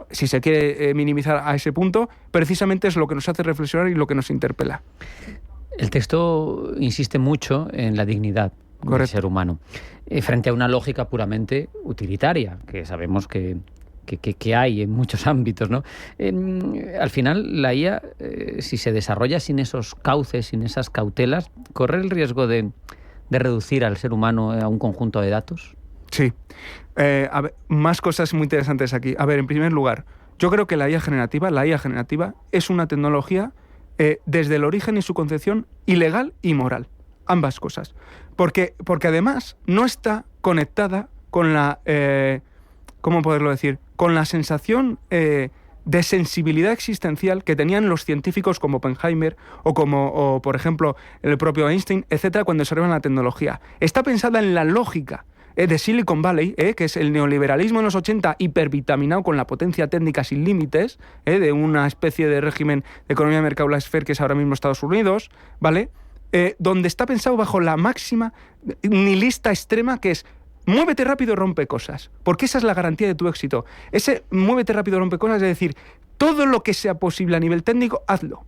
si se quiere minimizar a ese punto, precisamente es lo que nos hace reflexionar y lo que nos interpela. El texto insiste mucho en la dignidad del ser humano, frente a una lógica puramente utilitaria, que sabemos que hay en muchos ámbitos, ¿no? Al final, la IA, si se desarrolla sin esos cauces, sin esas cautelas, ¿corre el riesgo de reducir al ser humano a un conjunto de datos? Sí. A ver, más cosas muy interesantes aquí. A ver, en primer lugar, yo creo que la IA generativa es una tecnología desde el origen y su concepción ilegal y moral. Ambas cosas. Porque además no está conectada con la, ¿cómo poderlo decir? Con la sensación de sensibilidad existencial que tenían los científicos como Oppenheimer o por ejemplo, el propio Einstein, etcétera, cuando desarrollan la tecnología. Está pensada en la lógica de Silicon Valley, que es el neoliberalismo en los 80 hipervitaminado con la potencia técnica sin límites, de una especie de régimen de economía de mercado laissez-faire que es ahora mismo Estados Unidos, ¿vale? Donde está pensado bajo la máxima nihilista extrema, que es muévete rápido, rompe cosas, porque esa es la garantía de tu éxito. Ese muévete rápido, rompe cosas, es decir, todo lo que sea posible a nivel técnico, hazlo.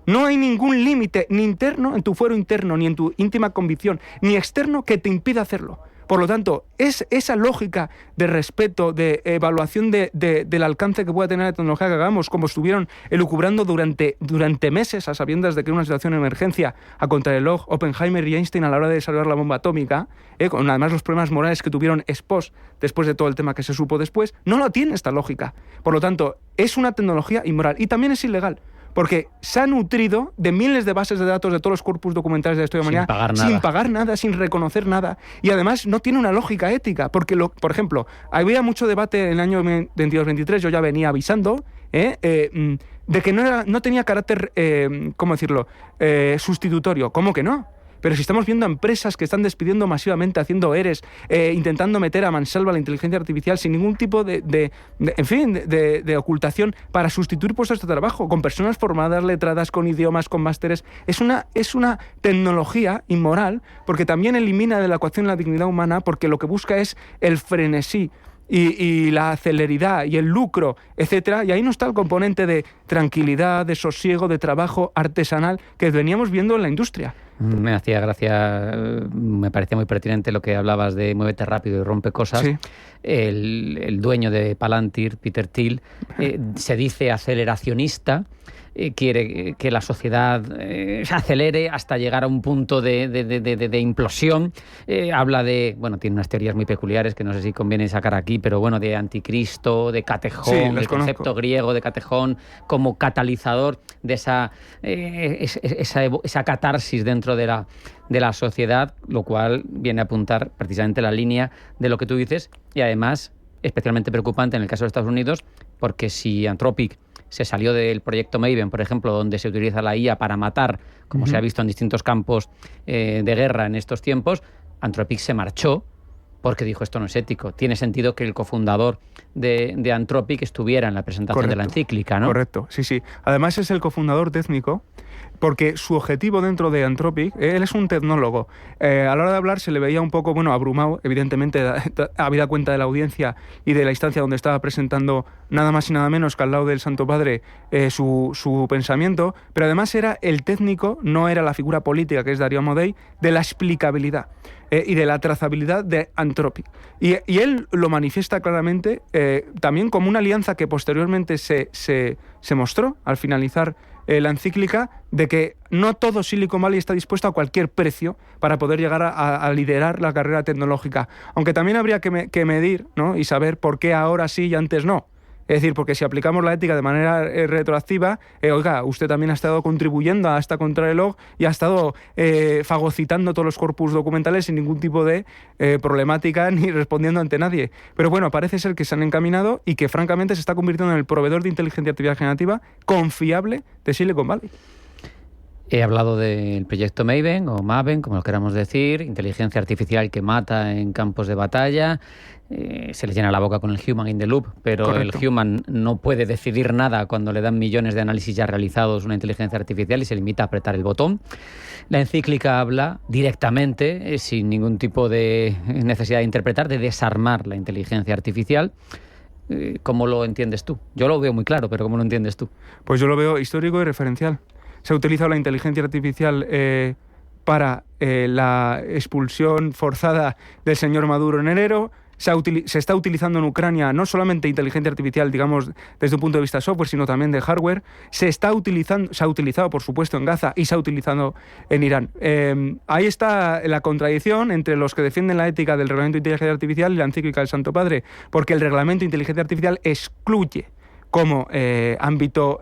No hay ningún límite, ni interno, en tu fuero interno, ni en tu íntima convicción, ni externo, que te impida hacerlo. Por lo tanto, es esa lógica de respeto, de evaluación del alcance que pueda tener la tecnología que hagamos, como estuvieron elucubrando durante meses a sabiendas de que era una situación de emergencia a contrarreloj Oppenheimer y Einstein a la hora de desarrollar la bomba atómica, con además los problemas morales que tuvieron después de todo el tema que se supo después, no lo tiene esta lógica. Por lo tanto, es una tecnología inmoral y también es ilegal. Porque se ha nutrido de miles de bases de datos de todos los corpus documentales de la historia de la humanidad sin pagar nada, sin reconocer nada. Y además no tiene una lógica ética. Porque, por ejemplo, había mucho debate en el año 22-23, yo ya venía avisando, de que no tenía carácter, ¿cómo decirlo?, sustitutorio. ¿Cómo que no? Pero si estamos viendo empresas que están despidiendo masivamente, haciendo ERES, intentando meter a mansalva la inteligencia artificial sin ningún tipo de ocultación para sustituir puestos de trabajo, con personas formadas, letradas, con idiomas, con másteres. Es una tecnología inmoral, porque también elimina de la ecuación la dignidad humana, porque lo que busca es el frenesí y la celeridad y el lucro, etcétera, y ahí no está el componente de tranquilidad, de sosiego, de trabajo artesanal que veníamos viendo en la industria. Me hacía gracia, me parecía muy pertinente lo que hablabas de muévete rápido y rompe cosas. Sí. El dueño de Palantir, Peter Thiel, se dice aceleracionista, quiere que la sociedad se acelere hasta llegar a un punto de implosión. Habla de, bueno, tiene unas teorías muy peculiares que no sé si conviene sacar aquí, pero bueno, de anticristo, de catejón, del concepto griego de catejón como catalizador de esa catarsis dentro de la sociedad, lo cual viene a apuntar precisamente la línea de lo que tú dices, y además especialmente preocupante en el caso de Estados Unidos, porque si Anthropic se salió del proyecto Maven, por ejemplo, donde se utiliza la IA para matar, como se ha visto en distintos campos de guerra en estos tiempos, Anthropic se marchó porque dijo esto no es ético. Tiene sentido que el cofundador de Anthropic estuviera en la presentación de la encíclica, ¿no? Correcto, sí. Además es el cofundador técnico, porque su objetivo dentro de Anthropic, él es un tecnólogo. A la hora de hablar se le veía un poco, abrumado, evidentemente, habida cuenta de la audiencia y de la instancia donde estaba presentando nada más y nada menos que al lado del Santo Padre su pensamiento, pero además era el técnico, no era la figura política que es Darío Amodei, de la explicabilidad y de la trazabilidad de Anthropic. Y él lo manifiesta claramente también como una alianza que posteriormente se mostró al finalizar la encíclica, de que no todo Silicon Valley está dispuesto a cualquier precio para poder llegar a liderar la carrera tecnológica. Aunque también habría que medir, ¿no?, y saber por qué ahora sí y antes no. Es decir, porque si aplicamos la ética de manera retroactiva, oiga, usted también ha estado contribuyendo a esta contrarreloj y ha estado fagocitando todos los corpus documentales sin ningún tipo de problemática ni respondiendo ante nadie. Pero bueno, parece ser que se han encaminado y que francamente se está convirtiendo en el proveedor de inteligencia artificial generativa confiable de Silicon Valley. He hablado del proyecto Maven, o Maven, como lo queramos decir, inteligencia artificial que mata en campos de batalla. Se le llena la boca con el Human in the Loop, pero Correcto. El Human no puede decidir nada cuando le dan millones de análisis ya realizados una inteligencia artificial y se limita a apretar el botón. La encíclica habla directamente, sin ningún tipo de necesidad de interpretar, de desarmar la inteligencia artificial. ¿Cómo lo entiendes tú? Yo lo veo muy claro, pero ¿cómo lo entiendes tú? Pues yo lo veo histórico y referencial. Se ha utilizado la inteligencia artificial para la expulsión forzada del señor Maduro en enero. Se está utilizando en Ucrania no solamente inteligencia artificial, digamos, desde un punto de vista software, sino también de hardware. Se ha utilizado, por supuesto, en Gaza y se ha utilizado en Irán. Ahí está la contradicción entre los que defienden la ética del reglamento de inteligencia artificial y la encíclica del Santo Padre, porque el reglamento de inteligencia artificial excluye como ámbito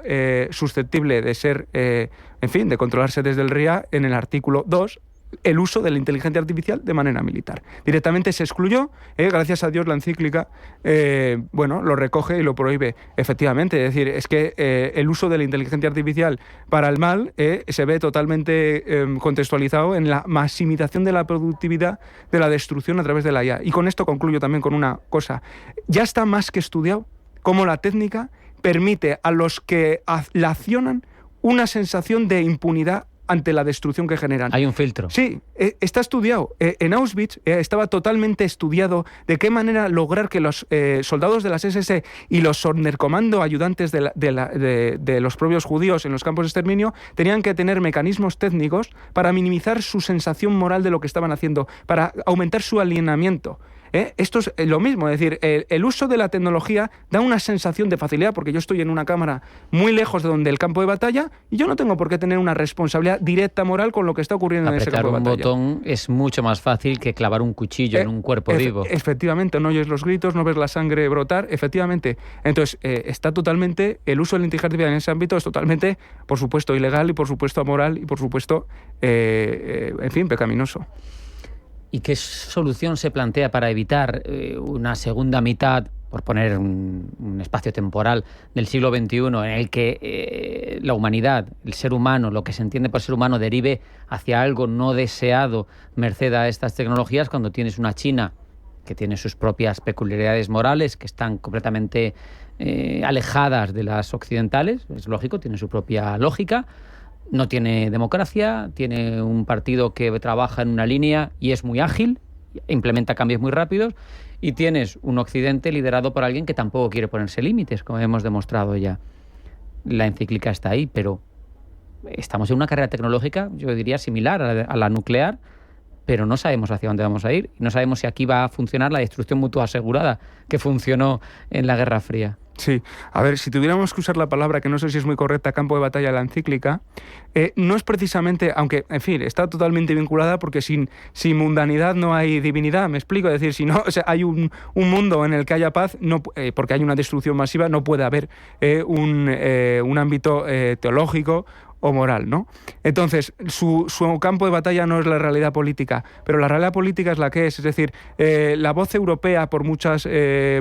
susceptible de ser, de controlarse desde el RIA, en el artículo 2, el uso de la inteligencia artificial de manera militar. Directamente se excluyó, gracias a Dios la encíclica, lo recoge y lo prohíbe. Efectivamente, es decir, es que el uso de la inteligencia artificial para el mal se ve totalmente contextualizado en la maximización de la productividad, de la destrucción a través de la IA. Y con esto concluyo también con una cosa. Ya está más que estudiado cómo la técnica permite a los que la accionan una sensación de impunidad ante la destrucción que generan. Hay un filtro. Sí, está estudiado. En Auschwitz estaba totalmente estudiado de qué manera lograr que los soldados de las SS y los Sonderkommando, ayudantes de los propios judíos en los campos de exterminio, tenían que tener mecanismos técnicos para minimizar su sensación moral de lo que estaban haciendo, para aumentar su alienamiento. Esto es lo mismo, es decir, el uso de la tecnología da una sensación de facilidad, porque yo estoy en una cámara muy lejos de donde el campo de batalla y yo no tengo por qué tener una responsabilidad directa moral con lo que está ocurriendo en ese campo de batalla. Apretar un botón es mucho más fácil que clavar un cuchillo en un cuerpo vivo. Efectivamente, no oyes los gritos, no ves la sangre brotar, efectivamente. Entonces, está totalmente, el uso de la inteligencia artificial en ese ámbito es totalmente, por supuesto, ilegal y por supuesto amoral y por supuesto, pecaminoso. ¿Y qué solución se plantea para evitar una segunda mitad, por poner un espacio temporal, del siglo XXI en el que la humanidad, el ser humano, lo que se entiende por ser humano, derive hacia algo no deseado merced a estas tecnologías, cuando tienes una China que tiene sus propias peculiaridades morales, que están completamente alejadas de las occidentales? Es lógico, tiene su propia lógica. No tiene democracia, tiene un partido que trabaja en una línea y es muy ágil, implementa cambios muy rápidos, y tienes un Occidente liderado por alguien que tampoco quiere ponerse límites, como hemos demostrado ya. La encíclica está ahí, pero estamos en una carrera tecnológica, yo diría, similar a la nuclear, pero no sabemos hacia dónde vamos a ir. No sabemos si aquí va a funcionar la destrucción mutua asegurada que funcionó en la Guerra Fría. Sí, a ver, si tuviéramos que usar la palabra, que no sé si es muy correcta, campo de batalla de la encíclica, no es precisamente, aunque, en fin, está totalmente vinculada porque sin mundanidad no hay divinidad, me explico, es decir, si no, o sea, hay un mundo en el que haya paz, no, porque hay una destrucción masiva, no puede haber un ámbito teológico o moral, ¿no? Entonces, su campo de batalla no es la realidad política, pero la realidad política es la que es decir, la voz europea, por muchas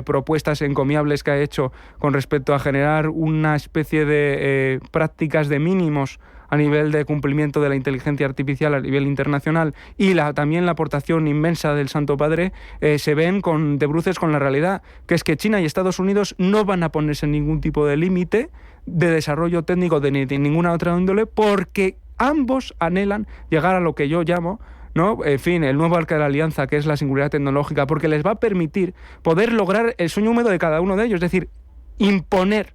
propuestas encomiables que ha hecho con respecto a generar una especie de prácticas de mínimos a nivel de cumplimiento de la inteligencia artificial a nivel internacional y también la aportación inmensa del Santo Padre, se ven de bruces con la realidad, que es que China y Estados Unidos no van a ponerse ningún tipo de límite de desarrollo técnico de ninguna otra índole, porque ambos anhelan llegar a lo que yo llamo, ¿no? En fin, el nuevo arca de la alianza, que es la singularidad tecnológica, porque les va a permitir poder lograr el sueño húmedo de cada uno de ellos, es decir, imponer,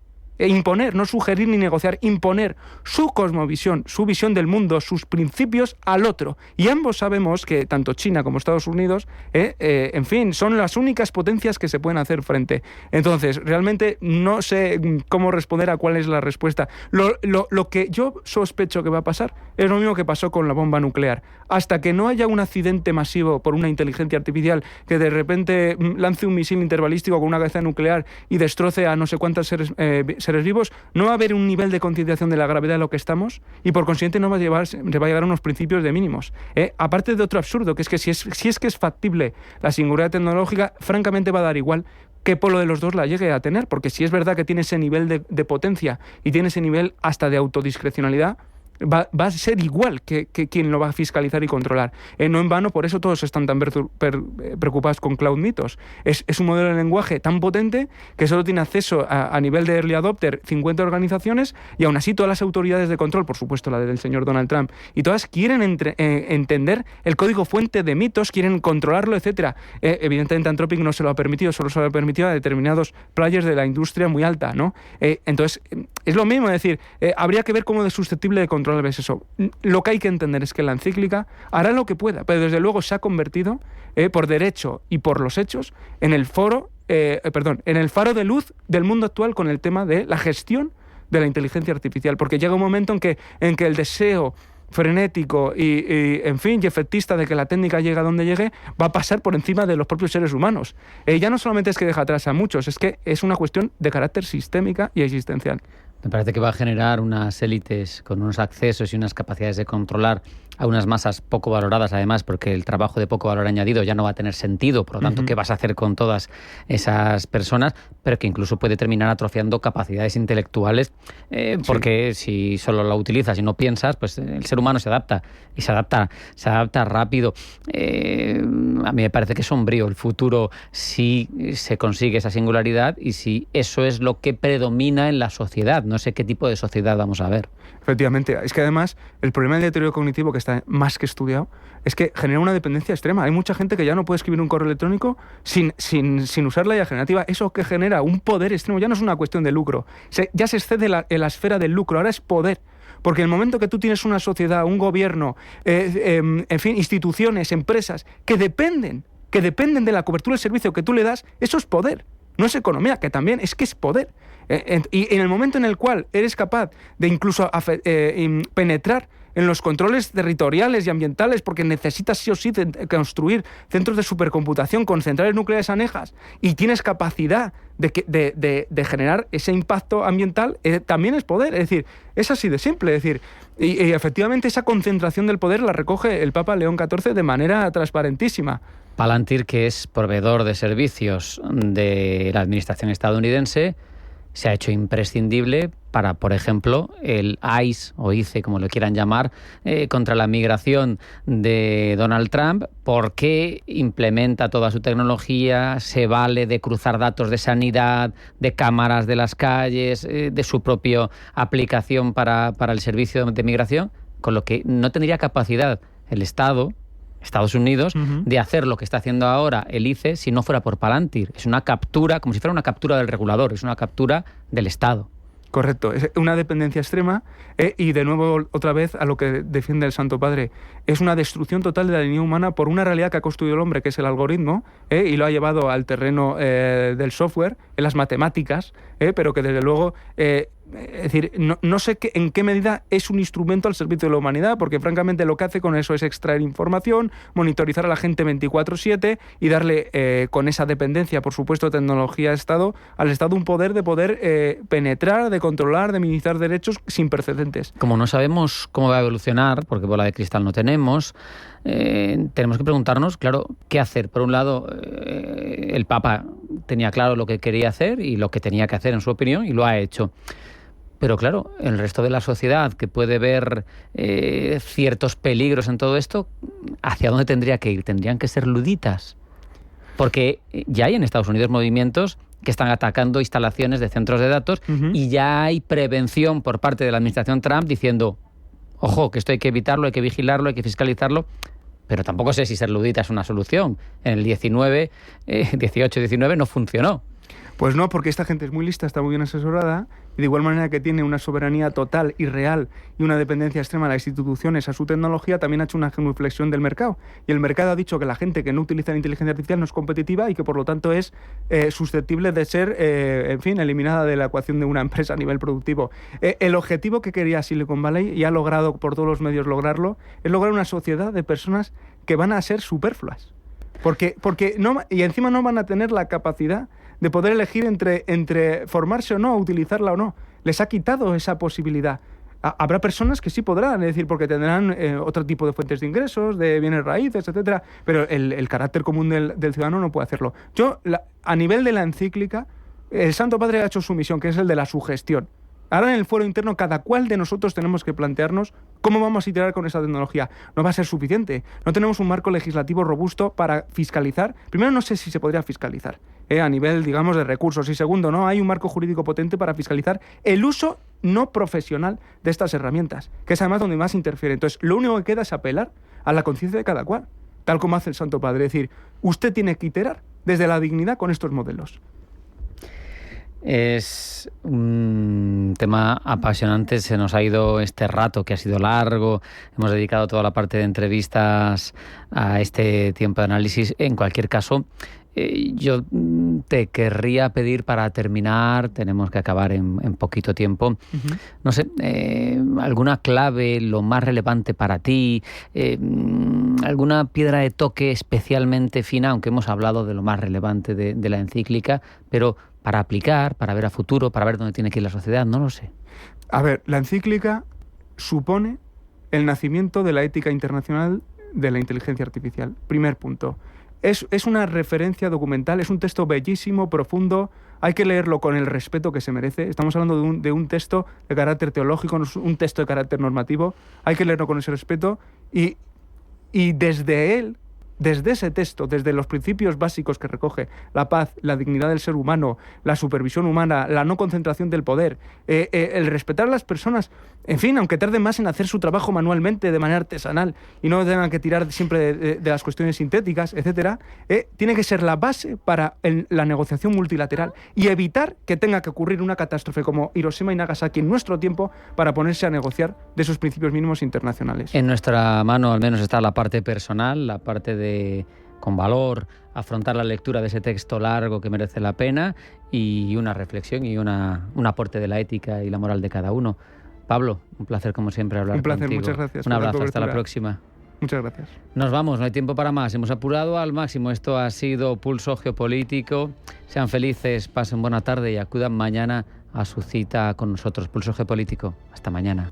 no sugerir ni negociar, imponer su cosmovisión, su visión del mundo, sus principios al otro. Y ambos sabemos que tanto China como Estados Unidos, en fin, son las únicas potencias que se pueden hacer frente. Entonces, realmente no sé cómo responder a cuál es la respuesta. Lo que yo sospecho que va a pasar es lo mismo que pasó con la bomba nuclear. Hasta que no haya un accidente masivo por una inteligencia artificial que de repente lance un misil interbalístico con una cabeza nuclear y destroce a no sé cuántos seres vivos, no va a haber un nivel de concienciación de la gravedad de lo que estamos y por consiguiente no va a llegar a unos principios de mínimos. Aparte de otro absurdo, que es que si es que es factible la singularidad tecnológica, francamente va a dar igual qué polo de los dos la llegue a tener, porque si es verdad que tiene ese nivel de potencia y tiene ese nivel hasta de autodiscrecionalidad, va a ser igual que quien lo va a fiscalizar y controlar. No en vano, por eso todos están tan preocupados con Cloud Mythos. Es un modelo de lenguaje tan potente que solo tiene acceso a nivel de early adopter 50 organizaciones y aún así todas las autoridades de control, por supuesto la del señor Donald Trump, y todas quieren entender el código fuente de Mythos, quieren controlarlo, etcétera. Evidentemente Anthropic no se lo ha permitido, solo se lo ha permitido a determinados players de la industria muy alta, ¿no? Entonces, es lo mismo, es decir, habría que ver cómo de susceptible de control ves eso. Lo que hay que entender es que la encíclica hará lo que pueda, pero desde luego se ha convertido, por derecho y por los hechos, en el faro de luz del mundo actual con el tema de la gestión de la inteligencia artificial, porque llega un momento en que el deseo frenético y en fin, y efectista de que la técnica llegue a donde llegue, va a pasar por encima de los propios seres humanos. Ya no solamente es que deja atrás a muchos, es que es una cuestión de carácter sistémica y existencial. Me parece que va a generar unas élites con unos accesos y unas capacidades de controlar a unas masas poco valoradas, además, porque el trabajo de poco valor añadido ya no va a tener sentido. Por lo tanto, ¿qué vas a hacer con todas esas personas? Pero que incluso puede terminar atrofiando capacidades intelectuales, porque si solo la utilizas y no piensas, pues el ser humano se adapta, y se adapta rápido. A mí me parece que es sombrío el futuro si se consigue esa singularidad y si eso es lo que predomina en la sociedad. No sé qué tipo de sociedad vamos a ver. Efectivamente. Es que además el problema del deterioro cognitivo, que está más que estudiado, es que genera una dependencia extrema. Hay mucha gente que ya no puede escribir un correo electrónico sin usar la IA generativa. Eso que genera un poder extremo ya no es una cuestión de lucro. Ya se excede en la esfera del lucro. Ahora es poder. Porque en el momento que tú tienes una sociedad, un gobierno, en fin, instituciones, empresas que dependen de la cobertura del servicio que tú le das, eso es poder. No es economía, que también es que es poder. Y en el momento en el cual eres capaz de incluso penetrar en los controles territoriales y ambientales, porque necesitas sí o sí construir centros de supercomputación con centrales nucleares anejas, y tienes capacidad de generar ese impacto ambiental, también es poder. Es decir, es así de simple. Es decir, y efectivamente esa concentración del poder la recoge el Papa León XIV de manera transparentísima. Palantir, que es proveedor de servicios de la administración estadounidense, se ha hecho imprescindible para, por ejemplo, el ICE, o ICE, como lo quieran llamar, contra la migración de Donald Trump, porque implementa toda su tecnología, se vale de cruzar datos de sanidad, de cámaras de las calles, de su propia aplicación para el servicio de migración, con lo que no tendría capacidad el Estados Unidos, de hacer lo que está haciendo ahora el ICE si no fuera por Palantir. Es una captura, como si fuera una captura del regulador, es una captura del Estado. Correcto, es una dependencia extrema y de nuevo otra vez a lo que defiende el Santo Padre. Es una destrucción total de la dignidad humana por una realidad que ha construido el hombre, que es el algoritmo, y lo ha llevado al terreno del software, en las matemáticas, pero que desde luego... es decir, no sé en qué medida es un instrumento al servicio de la humanidad, porque francamente lo que hace con eso es extraer información, monitorizar a la gente 24/7 y darle con esa dependencia, por supuesto, tecnología al Estado un poder de poder penetrar, de controlar, de minimizar derechos sin precedentes. Como no sabemos cómo va a evolucionar, porque bola de cristal no tenemos, tenemos que preguntarnos, claro, qué hacer. Por un lado, el Papa tenía claro lo que quería hacer y lo que tenía que hacer, en su opinión, y lo ha hecho. Pero claro, el resto de la sociedad, que puede ver ciertos peligros en todo esto, ¿hacia dónde tendría que ir? Tendrían que ser luditas. Porque ya hay en Estados Unidos movimientos que están atacando instalaciones de centros de datos y ya hay prevención por parte de la administración Trump diciendo, ojo, que esto hay que evitarlo, hay que vigilarlo, hay que fiscalizarlo. Pero tampoco sé si ser ludita es una solución. En el 18-19 no funcionó. Pues no, porque esta gente es muy lista, está muy bien asesorada, y de igual manera que tiene una soberanía total y real y una dependencia extrema de las instituciones a su tecnología, también ha hecho una genuflexión del mercado. Y el mercado ha dicho que la gente que no utiliza la inteligencia artificial no es competitiva y que por lo tanto es susceptible de ser, eliminada de la ecuación de una empresa a nivel productivo. El objetivo que quería Silicon Valley, y ha logrado por todos los medios lograrlo, es lograr una sociedad de personas que van a ser superfluas. Porque no, y encima no van a tener la capacidad de poder elegir entre formarse o no, utilizarla o no. Les ha quitado esa posibilidad. Habrá personas que sí podrán, es decir, porque tendrán otro tipo de fuentes de ingresos, de bienes raíces, etcétera, pero el carácter común del ciudadano no puede hacerlo. A nivel de la encíclica, el Santo Padre ha hecho su misión, que es el de la sugestión. Ahora en el fuero interno, cada cual de nosotros tenemos que plantearnos cómo vamos a iterar con esa tecnología. No va a ser suficiente. No tenemos un marco legislativo robusto para fiscalizar. Primero, no sé si se podría fiscalizar a nivel, digamos, de recursos. Y segundo, no hay un marco jurídico potente para fiscalizar el uso no profesional de estas herramientas, que es además donde más interfiere. Entonces, lo único que queda es apelar a la conciencia de cada cual, tal como hace el Santo Padre. Es decir, usted tiene que iterar desde la dignidad con estos modelos. Es un tema apasionante, se nos ha ido este rato que ha sido largo, hemos dedicado toda la parte de entrevistas a este tiempo de análisis. En cualquier caso, yo te querría pedir para terminar, tenemos que acabar en poquito tiempo, no sé, alguna clave, lo más relevante para ti, alguna piedra de toque especialmente fina, aunque hemos hablado de lo más relevante de la encíclica, pero para aplicar, para ver a futuro, para ver dónde tiene que ir la sociedad, no lo sé. A ver, la encíclica supone el nacimiento de la ética internacional de la inteligencia artificial. Primer punto. Es una referencia documental, es un texto bellísimo, profundo, hay que leerlo con el respeto que se merece. Estamos hablando de un texto de carácter teológico, no es un texto de carácter normativo, hay que leerlo con ese respeto y desde él, desde ese texto, desde los principios básicos que recoge la paz, la dignidad del ser humano, la supervisión humana, la no concentración del poder, el respetar a las personas, en fin, aunque tarden más en hacer su trabajo manualmente de manera artesanal y no tengan que tirar siempre de las cuestiones sintéticas, etcétera, tiene que ser la base para la negociación multilateral y evitar que tenga que ocurrir una catástrofe como Hiroshima y Nagasaki en nuestro tiempo para ponerse a negociar de esos principios mínimos internacionales. En nuestra mano al menos está la parte personal, la parte de con valor afrontar la lectura de ese texto largo que merece la pena y una reflexión y un aporte de la ética y la moral de cada uno. Pablo, un placer como siempre hablar contigo. Un placer, muchas gracias. Un abrazo, hasta la próxima. Muchas gracias. Nos vamos, no hay tiempo para más. Hemos apurado al máximo. Esto ha sido Pulso Geopolítico. Sean felices, pasen buena tarde y acudan mañana a su cita con nosotros. Pulso Geopolítico. Hasta mañana.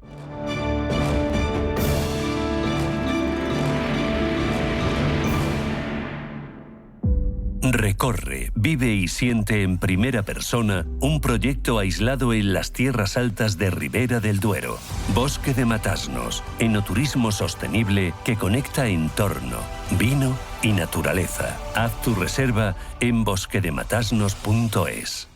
Recorre, vive y siente en primera persona un proyecto aislado en las tierras altas de Ribera del Duero. Bosque de Matasnos, enoturismo sostenible que conecta entorno, vino y naturaleza. Haz tu reserva en bosquedematasnos.es.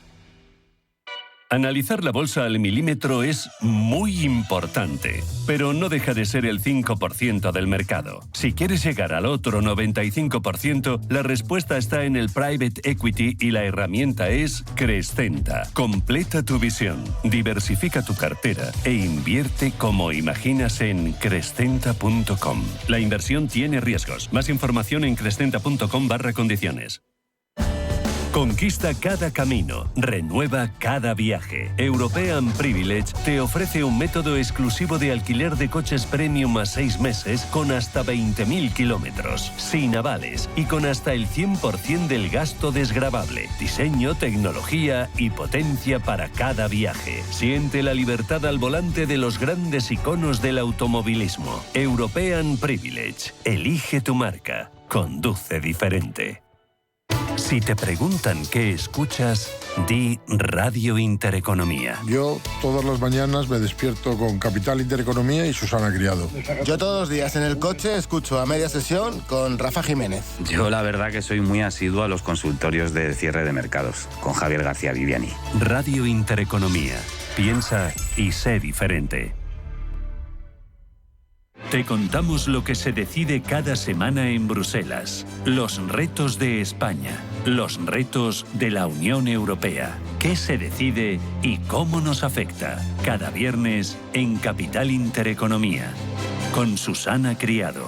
Analizar la bolsa al milímetro es muy importante, pero no deja de ser el 5% del mercado. Si quieres llegar al otro 95%, la respuesta está en el private equity y la herramienta es Crescenta. Completa tu visión, diversifica tu cartera e invierte como imaginas en crescenta.com. La inversión tiene riesgos. Más información en crescenta.com/condiciones. Conquista cada camino, renueva cada viaje. European Privilege te ofrece un método exclusivo de alquiler de coches premium a 6 meses con hasta 20.000 kilómetros, sin avales y con hasta el 100% del gasto desgravable. Diseño, tecnología y potencia para cada viaje. Siente la libertad al volante de los grandes iconos del automovilismo. European Privilege. Elige tu marca. Conduce diferente. Si te preguntan qué escuchas, di Radio Intereconomía. Yo todas las mañanas me despierto con Capital Intereconomía y Susana Criado. Yo todos los días en el coche escucho a Media Sesión con Rafa Jiménez. Yo la verdad que soy muy asiduo a los consultorios de cierre de mercados, con Javier García Viviani. Radio Intereconomía. Piensa y sé diferente. Te contamos lo que se decide cada semana en Bruselas. Los retos de España. Los retos de la Unión Europea. ¿Qué se decide y cómo nos afecta? Cada viernes en Capital Intereconomía. Con Susana Criado.